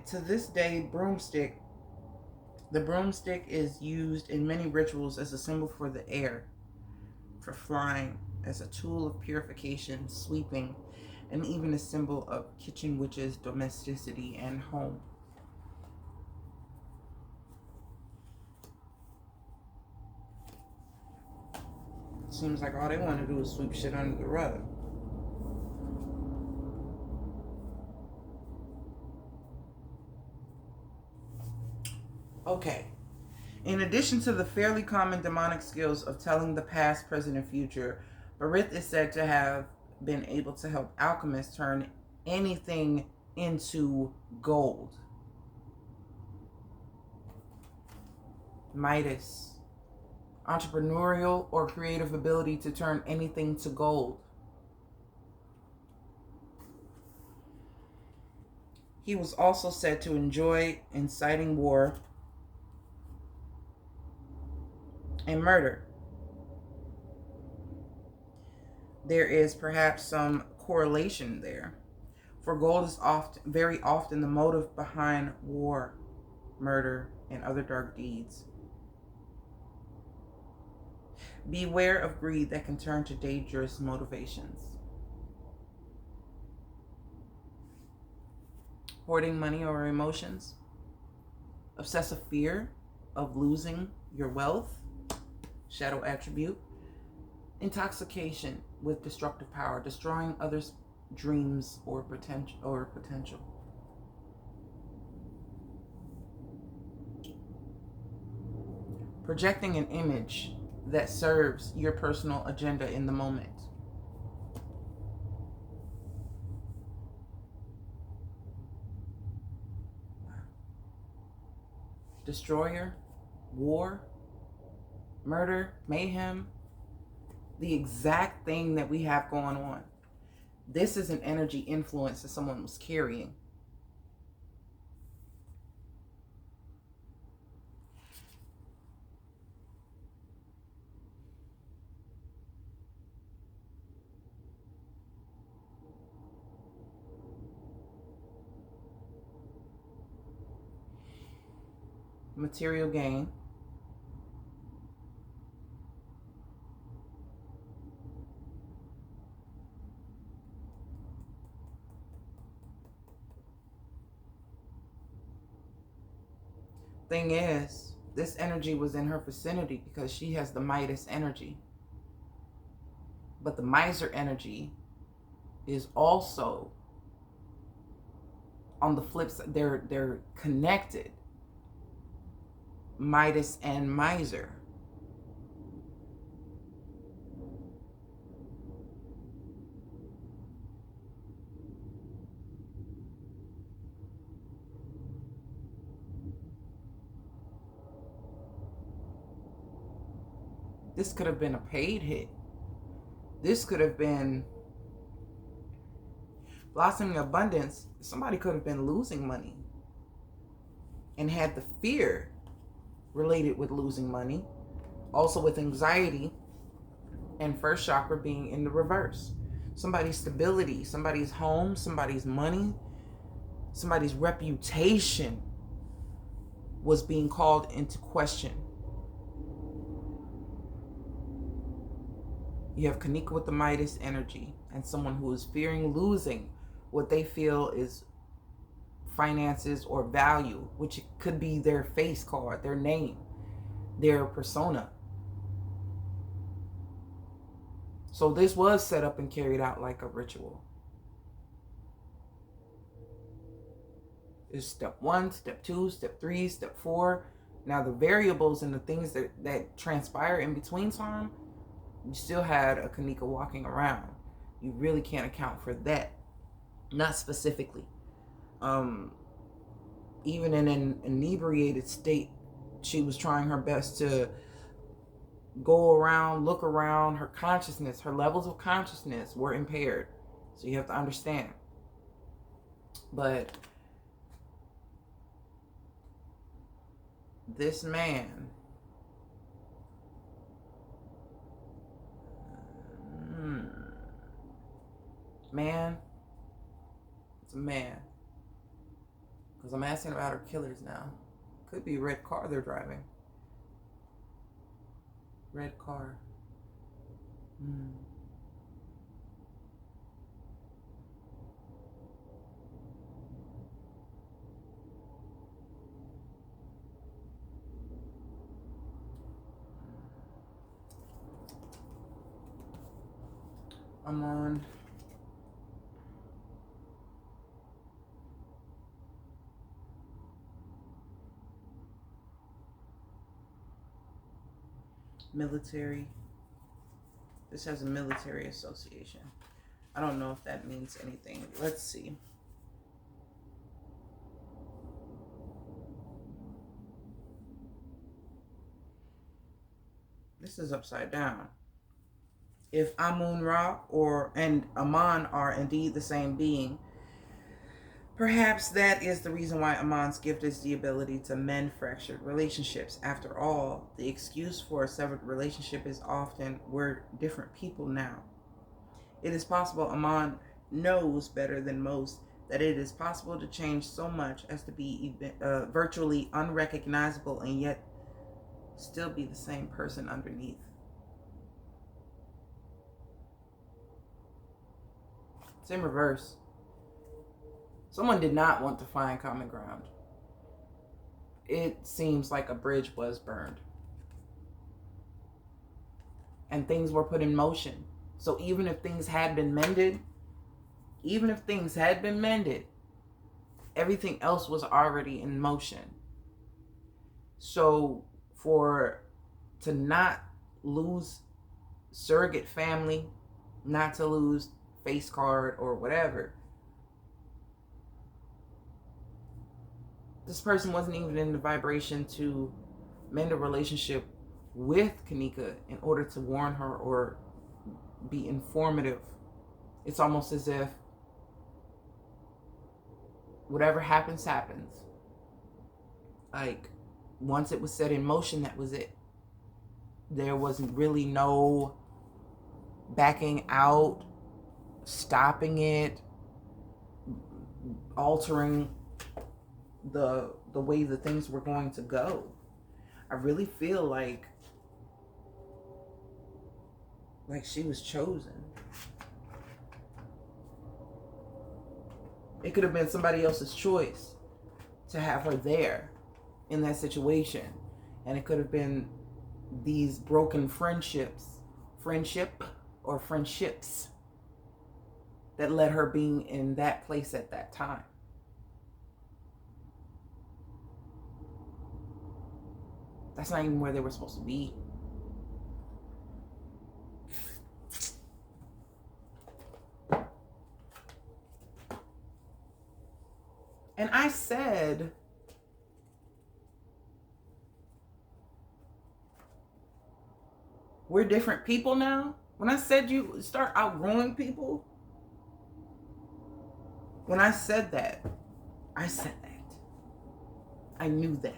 To this day, the broomstick is used in many rituals as a symbol for the air, for flying, as a tool of purification, sweeping, and even a symbol of kitchen witches, domesticity, and home. Seems like all they want to do is sweep shit under the rug. Okay. In addition to the fairly common demonic skills of telling the past, present, and future, Barith is said to have been able to help alchemists turn anything into gold. Midas, entrepreneurial or creative ability to turn anything to gold. He was also said to enjoy inciting war and murder. There is perhaps some correlation there, for gold is very often the motive behind war, murder, and other dark deeds. Beware of greed that can turn to dangerous motivations. Hoarding money or emotions. Obsessive fear of losing your wealth. Shadow attribute. Intoxication with destructive power, destroying others' dreams or potential. Projecting an image that serves your personal agenda in the moment. Destroyer, war, murder, mayhem, the exact thing that we have going on. This is an energy influence that someone was carrying. Material gain. Thing is, this energy was in her vicinity because she has the Midas energy. But the miser energy is also on the flip side. They're connected. Midas and miser. This could have been a paid hit. This could have been blossoming abundance. Somebody could have been losing money and had the fear related with losing money. Also with anxiety and first chakra being in the reverse. Somebody's stability, somebody's home, somebody's money, somebody's reputation was being called into question. You have Kanika with the Midas energy and someone who is fearing losing what they feel is finances or value, which could be their face card, their name, their persona. So this was set up and carried out like a ritual. It's step 1, step 2, step 3, step 4. Now the variables and the things that transpire in between time, you still had a Kanika walking around. You really can't account for that. Not specifically. Even in an inebriated state, she was trying her best to go around, look around. Her consciousness, her levels of consciousness were impaired. So you have to understand. But this man, it's a man. Because I'm asking about her killers now. Could be a red car they're driving. Red car. I'm on Military. This has a military association. I don't know if that means anything. Let's see. This is upside down. If Amun-Ra and Aman are indeed the same being, perhaps that is the reason why Aman's gift is the ability to mend fractured relationships. After all, the excuse for a severed relationship is often we're different people now. It is possible Aman knows better than most that it is possible to change so much as to be virtually unrecognizable and yet still be the same person underneath. It's in reverse. Someone did not want to find common ground. It seems like a bridge was burned. And things were put in motion. So even if things had been mended, everything else was already in motion. So to not lose surrogate family, not to lose face card or whatever, this person wasn't even in the vibration to mend a relationship with Kanika in order to warn her or be informative. It's almost as if whatever happens. Like, once it was set in motion, that was it. There wasn't really no backing out, stopping it, altering the way the things were going to go. I really feel like she was chosen. It could have been somebody else's choice to have her there in that situation. And it could have been these broken friendships that led her being in that place at that time. That's not even where they were supposed to be. And I said, we're different people now. When I said you start outgrowing people, when I said that, I knew that.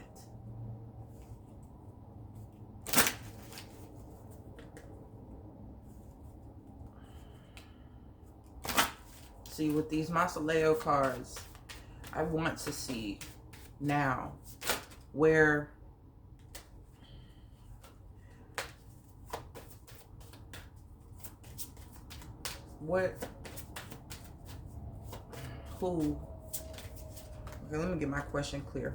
See, with these Mausoleo cards, I want to see now where who, okay, let me get my question clear.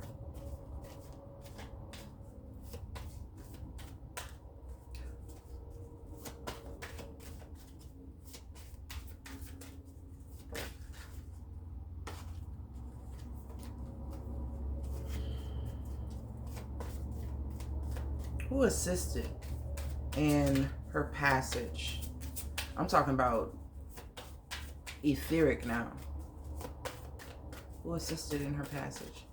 Who assisted in her passage? I'm talking about etheric now. Who assisted in her passage?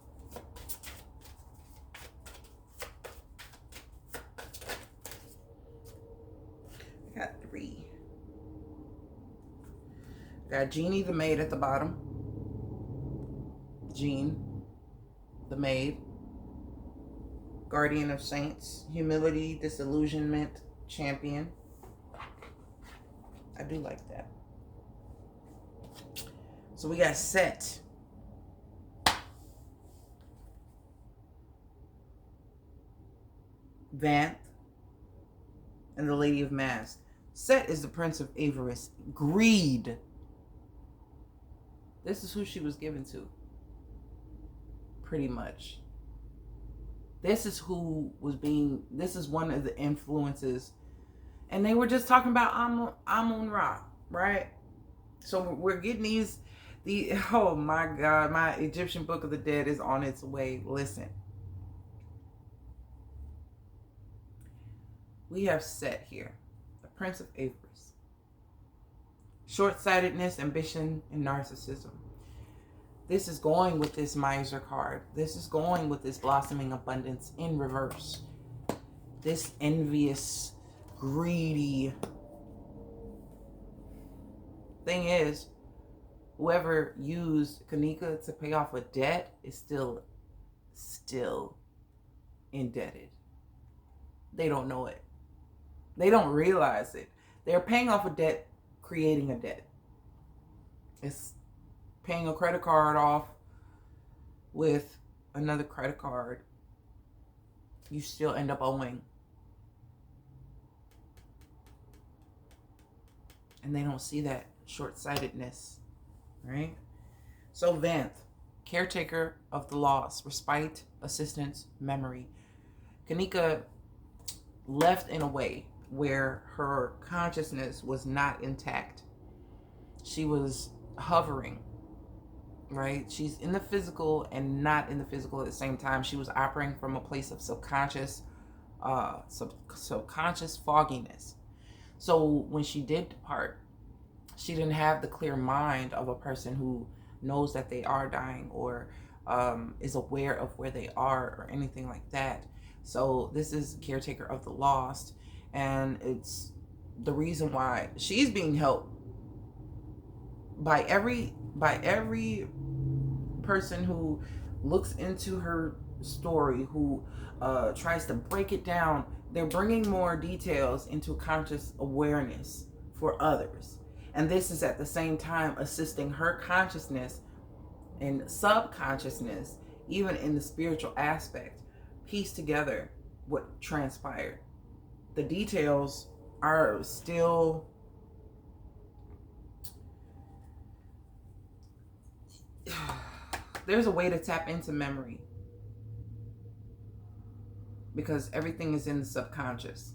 I got 3. Got Jeannie the maid at the bottom. Jean, the maid. Guardian of Saints, humility, disillusionment, champion. I do like that. So we got Set. Vanth. And the Lady of Mask. Set is the Prince of Avarice. Greed. This is who she was given to. Pretty much. This is who was being, this is one of the influences. And they were just talking about Amun-Ra, right? So we're getting oh my God, my Egyptian Book of the Dead is on its way. Listen. we have Set here, the Prince of Averies. Short-sightedness, ambition, and narcissism. This is going with this miser card. This is going with this blossoming abundance in reverse. This envious, greedy thing is, whoever used Kanika to pay off a debt is still indebted. They don't know it. They don't realize it. They're paying off a debt, creating a debt. It's paying a credit card off with another credit card. You still end up owing. And they don't see that short-sightedness, right? So Vanth, caretaker of the lost, respite, assistance, memory. Kanika left in a way where her consciousness was not intact. She was hovering, right? She's in the physical and not in the physical at the same time. She was operating from a place of subconscious fogginess. So when she did depart, she didn't have the clear mind of a person who knows that they are dying or is aware of where they are or anything like that. So this is caretaker of the lost, and it's the reason why she's being helped by every person who looks into her story, who tries to break it down. They're bringing more details into conscious awareness for others. And this is at the same time assisting her consciousness and subconsciousness, even in the spiritual aspect, piece together what transpired. The details are still there's a way to tap into memory because everything is in the subconscious.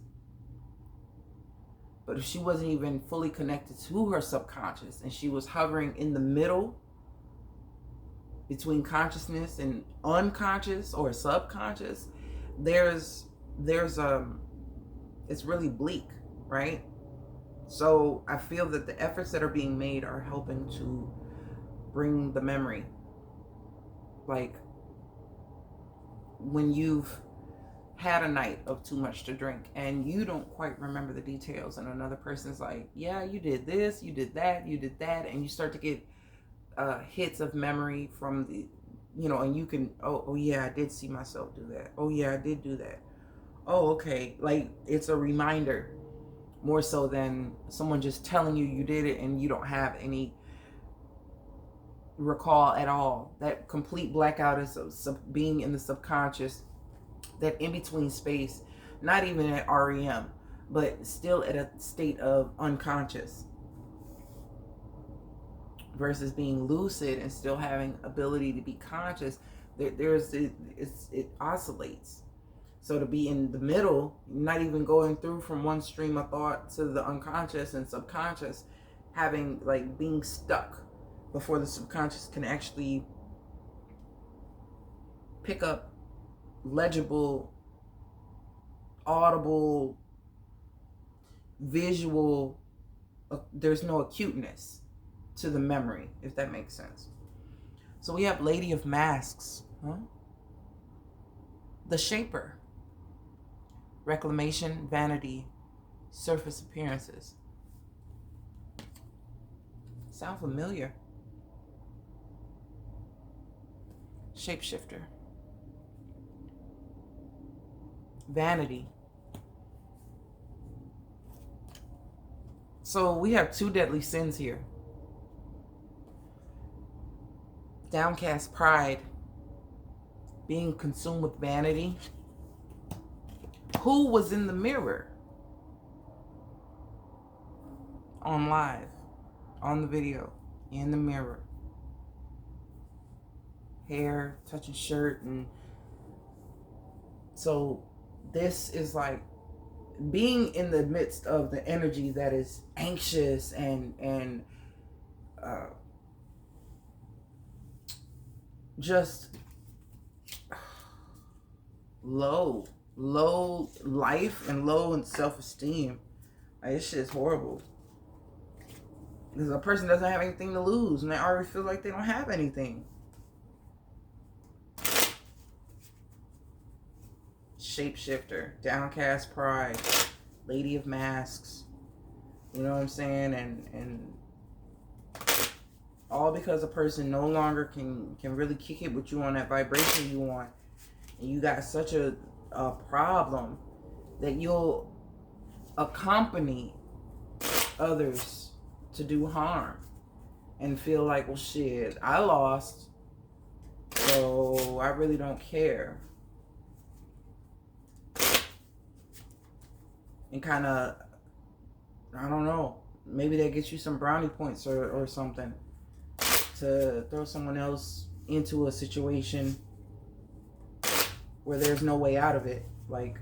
But if she wasn't even fully connected to her subconscious and she was hovering in the middle between consciousness and unconscious or subconscious, it's really bleak, right? So I feel that the efforts that are being made are helping to bring the memory. Like when you've had a night of too much to drink and you don't quite remember the details, and another person's like, yeah, you did this, you did that, and you start to get hits of memory from the, and you can, oh yeah, I did see myself do that. Oh yeah, I did do that. Oh, okay. Like it's a reminder more so than someone just telling you you did it and you don't have any recall at all. That complete blackout is being in the subconscious, that in-between space, not even at REM, but still at a state of unconscious, versus being lucid and still having ability to be conscious. It oscillates. So to be in the middle, not even going through from one stream of thought to the unconscious and subconscious, being stuck before the subconscious can actually pick up legible, audible, visual. There's no acuteness to the memory, if that makes sense. So we have Lady of Masks, the Shaper, reclamation, vanity, surface appearances. Sound familiar? Shapeshifter, vanity. So we have two deadly sins here. Downcast pride, being consumed with vanity. Who was in the mirror? On live, on the video, in the mirror. Hair, touching shirt, and so this is like being in the midst of the energy that is anxious and just low, low life and low in self-esteem. Like, this shit's horrible. Because a person doesn't have anything to lose, and they already feel like they don't have anything. Shapeshifter, downcast pride, lady of masks. You know what I'm saying? And all because a person no longer can really kick it with you on that vibration you want. And you got such a problem that you'll accompany others to do harm and feel like, well, shit, I lost, so I really don't care. And kind of, I don't know, maybe that gets you some brownie points or something to throw someone else into a situation where there's no way out of it. Like,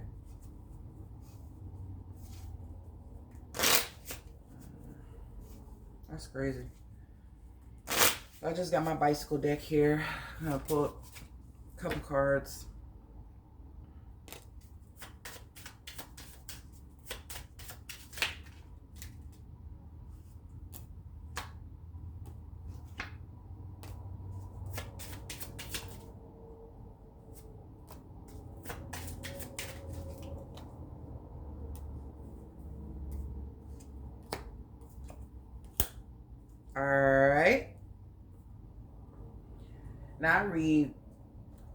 that's crazy. I just got my bicycle deck here. I'm gonna pull up a couple cards. Alright. Now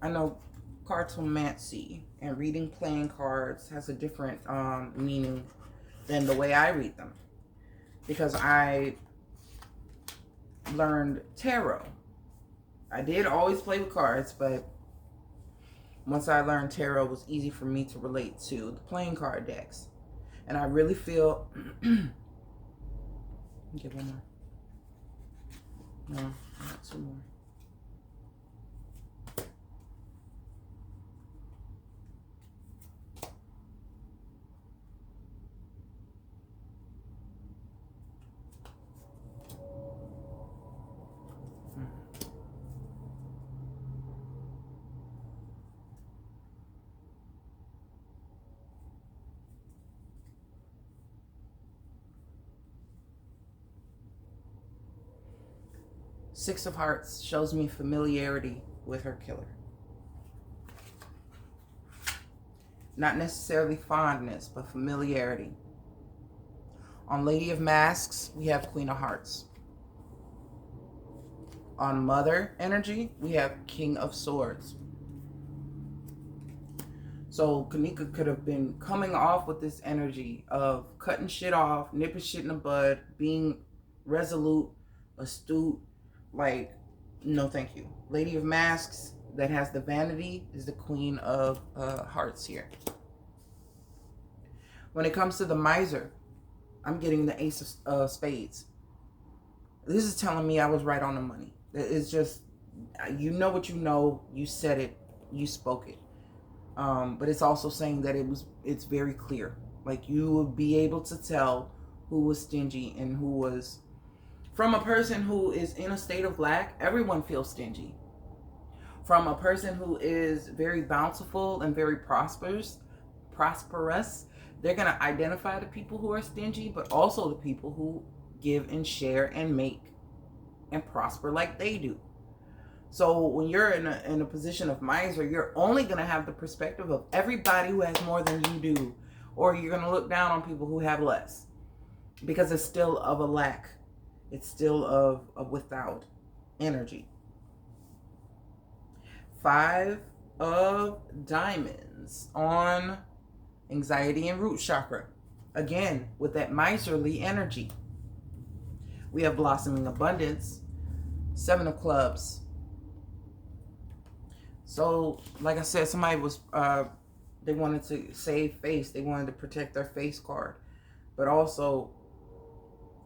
I know cartomancy and reading playing cards has a different meaning than the way I read them. Because I learned tarot. I did always play with cards, but once I learned tarot, it was easy for me to relate to the playing card decks. And I really feel... Get one more. No, not two more. Six of Hearts shows me familiarity with her killer. Not necessarily fondness, but familiarity. On Lady of Masks, we have Queen of Hearts. On Mother energy, we have King of Swords. So Kanika could have been coming off with this energy of cutting shit off, nipping shit in the bud, being resolute, astute. Like, no thank you. Lady of Masks that has the vanity is the Queen of Hearts here. When it comes to the Miser, I'm getting the Ace of Spades. This is telling me I was right on the money. It's just, you know what you know, you said it, you spoke it. But it's also saying that it's very clear. Like, you will be able to tell who was stingy and who was... From a person who is in a state of lack, everyone feels stingy. From a person who is very bountiful and very prosperous, they're going to identify the people who are stingy, but also the people who give and share and make and prosper like they do. So when you're in a position of miser, you're only going to have the perspective of everybody who has more than you do, or you're going to look down on people who have less, because it's still of a lack. It's still of without energy. 5 of Diamonds on anxiety and root chakra. Again, with that miserly energy. We have blossoming abundance. 7 of Clubs. So, like I said, somebody was, they wanted to save face. They wanted to protect their face card. But also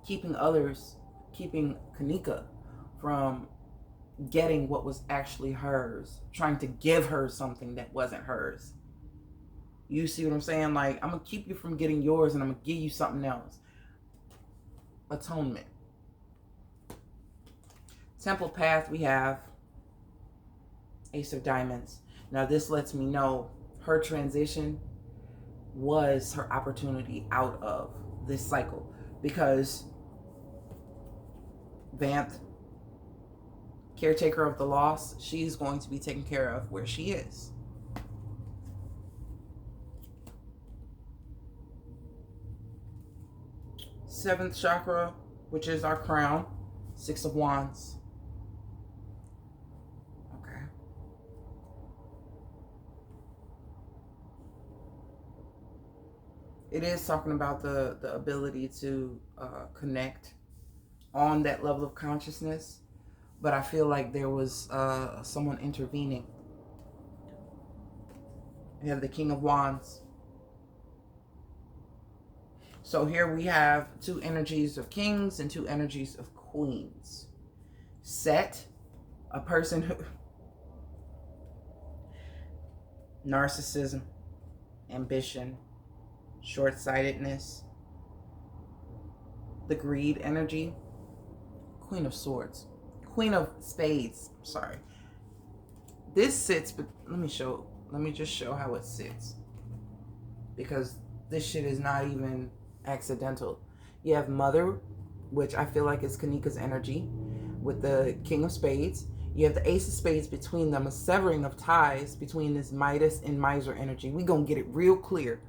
keeping Kanika from getting what was actually hers, trying to give her something that wasn't hers. You see what I'm saying? Like, I'm gonna keep you from getting yours and I'm gonna give you something else. Atonement. Temple Path, we have Ace of Diamonds. Now this lets me know her transition was her opportunity out of this cycle, because Vanth, caretaker of the loss, she's going to be taken care of where she is. Seventh chakra, which is our crown, Six of Wands. Okay. It is talking about the ability to connect on that level of consciousness, but I feel like there was someone intervening. We have the King of Wands. So here we have two energies of kings and two energies of queens. Set, a person who... narcissism, ambition, short-sightedness, the greed energy. Queen of Swords. Queen of Spades. Sorry. This sits, but let me just show how it sits. Because this shit is not even accidental. You have Mother, which I feel like is Kanika's energy, with the King of Spades. You have the Ace of Spades between them, a severing of ties between this Midas and Miser energy. We gonna get it real clear.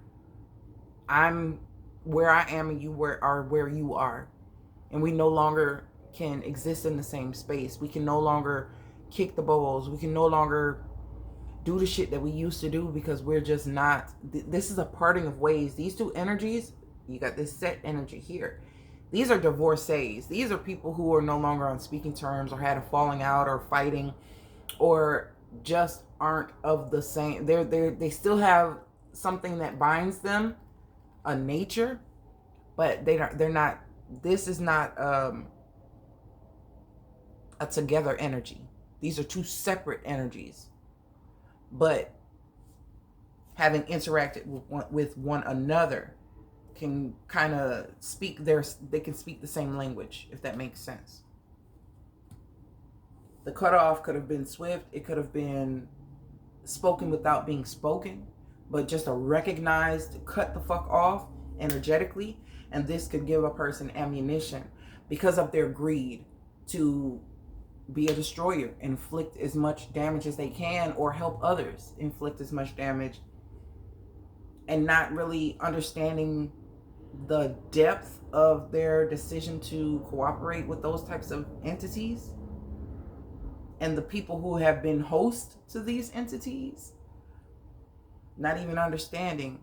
I'm where I am and you are where you are. And we no longer can exist in the same space. We can no longer kick the balls. We can no longer do the shit that we used to do, because we're just not. This is a parting of ways. These two energies, you got this Set energy here. These are divorcees. These are people who are no longer on speaking terms, or had a falling out, or fighting, or just aren't of the same. They still have something that binds them, a nature, but they're not. This is not a together energy. These are two separate energies, but having interacted with one another can kind of they can speak the same language, if that makes sense. The cutoff could have been swift. It could have been spoken without being spoken, but just a recognized cut the fuck off energetically. And this could give a person ammunition because of their greed to be a destroyer, inflict as much damage as they can, or help others inflict as much damage, and not really understanding the depth of their decision to cooperate with those types of entities, and the people who have been host to these entities, not even understanding.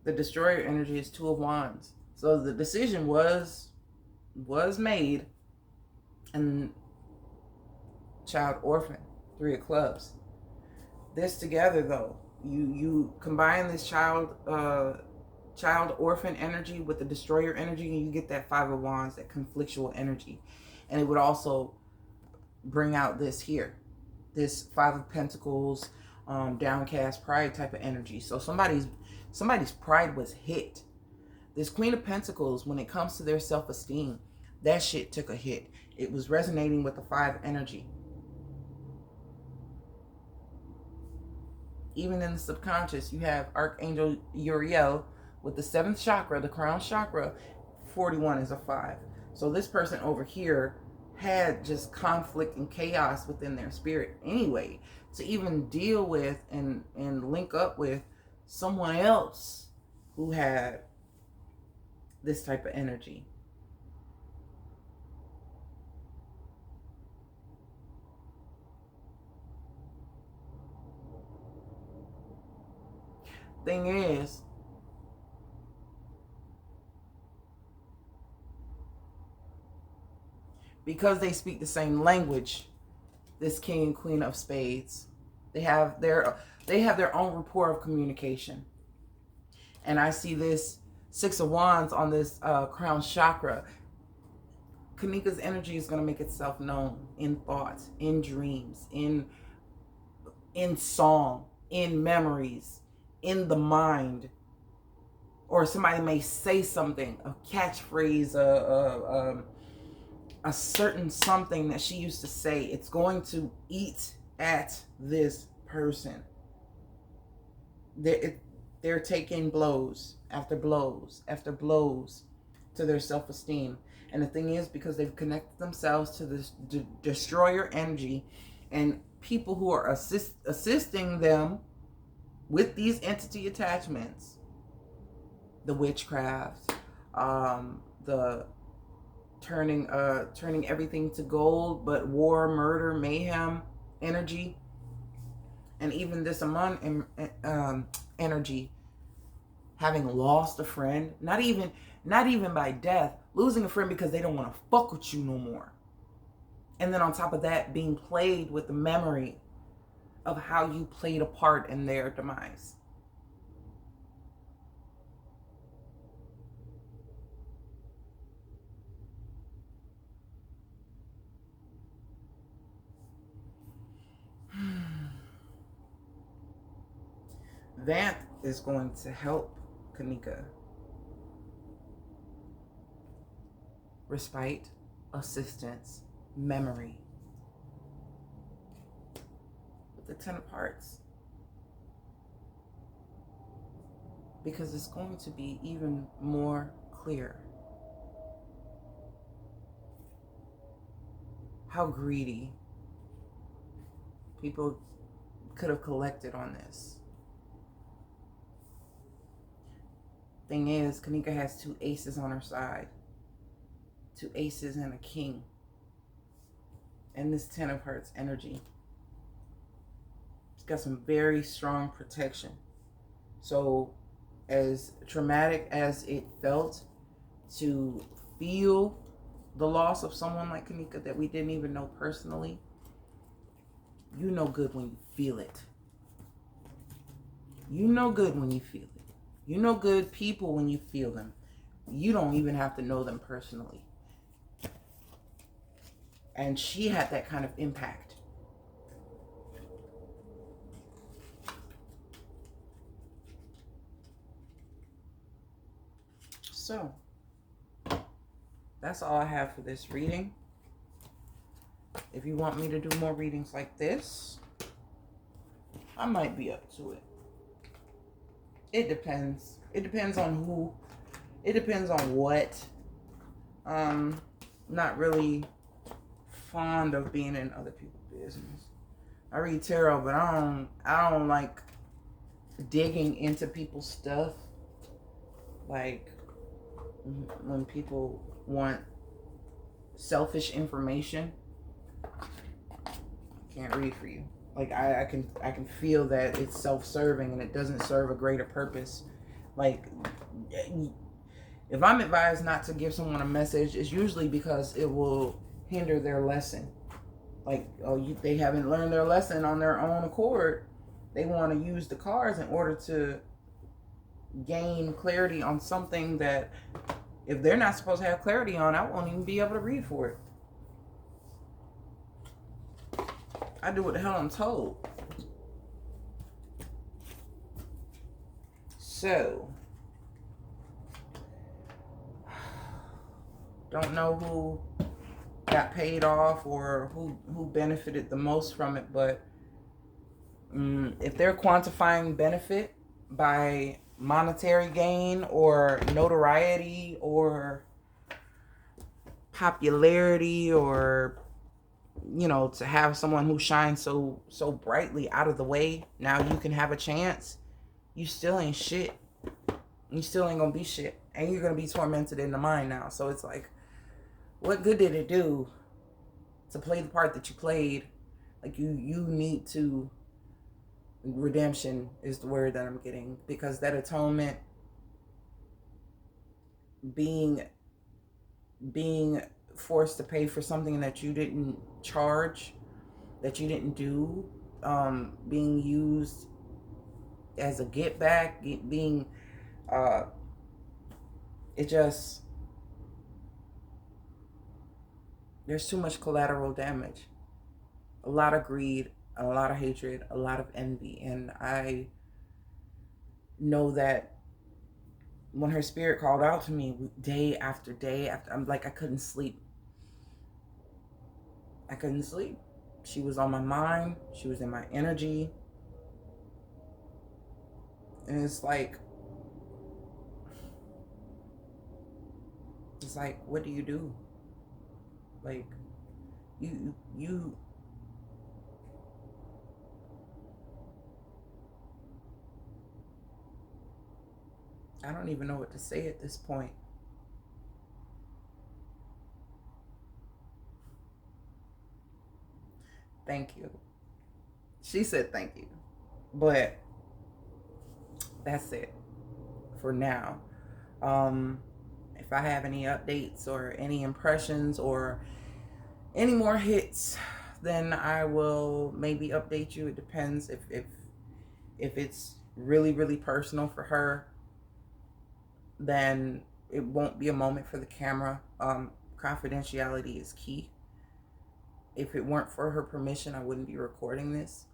The destroyer energy is Two of Wands. So the decision was made, and child orphan, Three of Clubs. This together though, you combine this child orphan energy with the destroyer energy, and you get that Five of Wands, that conflictual energy. And it would also bring out this here, this Five of Pentacles, downcast pride type of energy. So somebody's pride was hit. This Queen of Pentacles, when it comes to their self-esteem, that shit took a hit. It was resonating with the Five energy. Even in the subconscious, you have Archangel Uriel with the 7th chakra, the crown chakra. 41 is a 5. So this person over here had just conflict and chaos within their spirit anyway, to even deal with and link up with someone else who had this type of energy. Thing is, because they speak the same language, this King and Queen of Spades, they have their own rapport of communication. And I see this Six of Wands on this crown chakra. Kanika's energy is going to make itself known in thoughts, in dreams, in song, in memories, in the mind. Or somebody may say something, a catchphrase, a certain something that she used to say. It's going to eat at this person. They're taking blows after blows after blows to their self-esteem. And the thing is, because they've connected themselves to this destroyer energy, and people who are assisting them with these entity attachments, the witchcraft, the turning everything to gold, but war, murder, mayhem energy, and even this among energy, having lost a friend, not even by death, losing a friend because they don't want to fuck with you no more. And then on top of that, being played with the memory of how you played a part in their demise. That is going to help Kanika. Respite, assistance, memory. With the 10 of Hearts. Because it's going to be even more clear how greedy people could have collected on this. Thing is, Kanika has 2 aces on her side. 2 aces and a king. And this 10 of Hearts energy. It's got some very strong protection. So, as traumatic as it felt to feel the loss of someone like Kanika that we didn't even know personally, you know good when you feel it. You know good when you feel it. You know good people when you feel them. You don't even have to know them personally. And she had that kind of impact. So, that's all I have for this reading. If you want me to do more readings like this, I might be up to it. It depends. It depends on who. It depends on what. Not really fond of being in other people's business. I read tarot, but I don't like digging into people's stuff. Like when people want selfish information, I can't read for you. Like I can feel that it's self-serving and it doesn't serve a greater purpose. Like if I'm advised not to give someone a message, it's usually because it will hinder their lesson. Like, they haven't learned their lesson on their own accord. They want to use the cards in order to gain clarity on something that if they're not supposed to have clarity on, I won't even be able to read for it. I do what the hell I'm told. So, don't know who got paid off or who benefited the most from it, but if they're quantifying benefit by monetary gain or notoriety or popularity, or to have someone who shines so brightly out of the way, now you can have a chance, you still ain't shit. You still ain't gonna be shit, and you're gonna be tormented in the mind now. So it's like, what good did it do to play the part that you played? Like you need to, redemption is the word that I'm getting, because that atonement, being forced to pay for something that you didn't charge, that you didn't do, being used as a get back, being it just, there's too much collateral damage, a lot of greed, a lot of hatred, a lot of envy. And I know that when her spirit called out to me day after day after, I'm like, I couldn't sleep. I couldn't sleep. She was on my mind. She was in my energy. And it's like, what do you do? Like, you I don't even know what to say at this point. Thank you. She said thank you. But that's it for now. If I have any updates or any impressions or any more hits, then I will maybe update you. It depends if it's really, really personal for her, then it won't be a moment for the camera. Confidentiality is key. If it weren't for her permission, I wouldn't be recording this.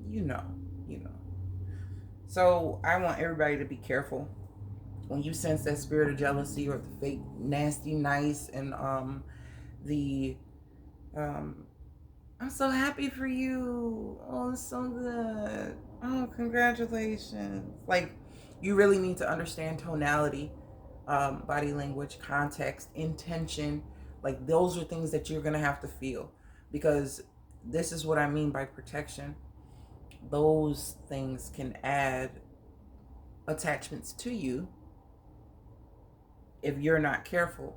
You know. So I want everybody to be careful when you sense that spirit of jealousy or the fake nasty nice and the I'm so happy for you. Oh, it's so good. Oh, congratulations. Like, you really need to understand tonality, body language, context, intention. Like, those are things that you're going to have to feel, because this is what I mean by protection. Those things can add attachments to you if you're not careful.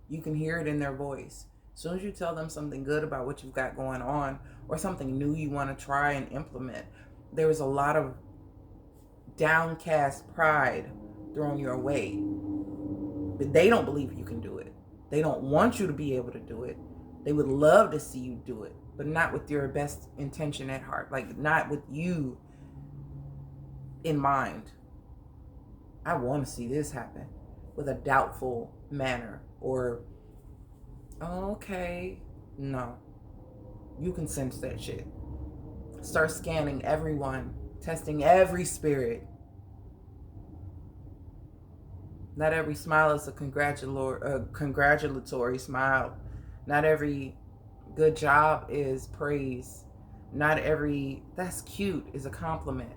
You can hear it in their voice. As soon as you tell them something good about what you've got going on or something new you want to try and implement, there is a lot of downcast pride thrown your way. But they don't believe you can do it. They don't want you to be able to do it. They would love to see you do it, but not with your best intention at heart. Like, not with you in mind. I want to see this happen with a doubtful manner or, oh, okay. No. You can sense that shit. Start scanning everyone, testing every spirit. Not every smile is a congratulatory smile. Not every good job is praise. Not every that's cute is a compliment.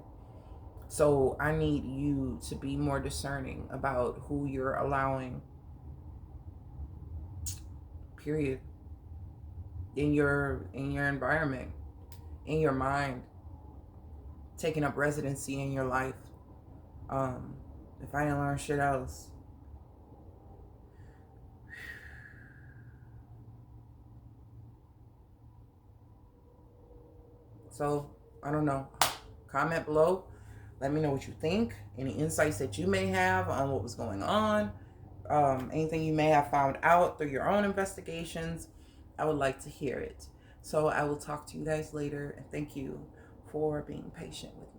So I need you to be more discerning about who you're allowing, period, in your environment, in your mind, taking up residency in your life. If I didn't learn shit else, so I don't know. Comment below. Let me know what you think. Any insights that you may have on what was going on. Anything you may have found out through your own investigations. I would like to hear it. So I will talk to you guys later. And thank you for being patient with me.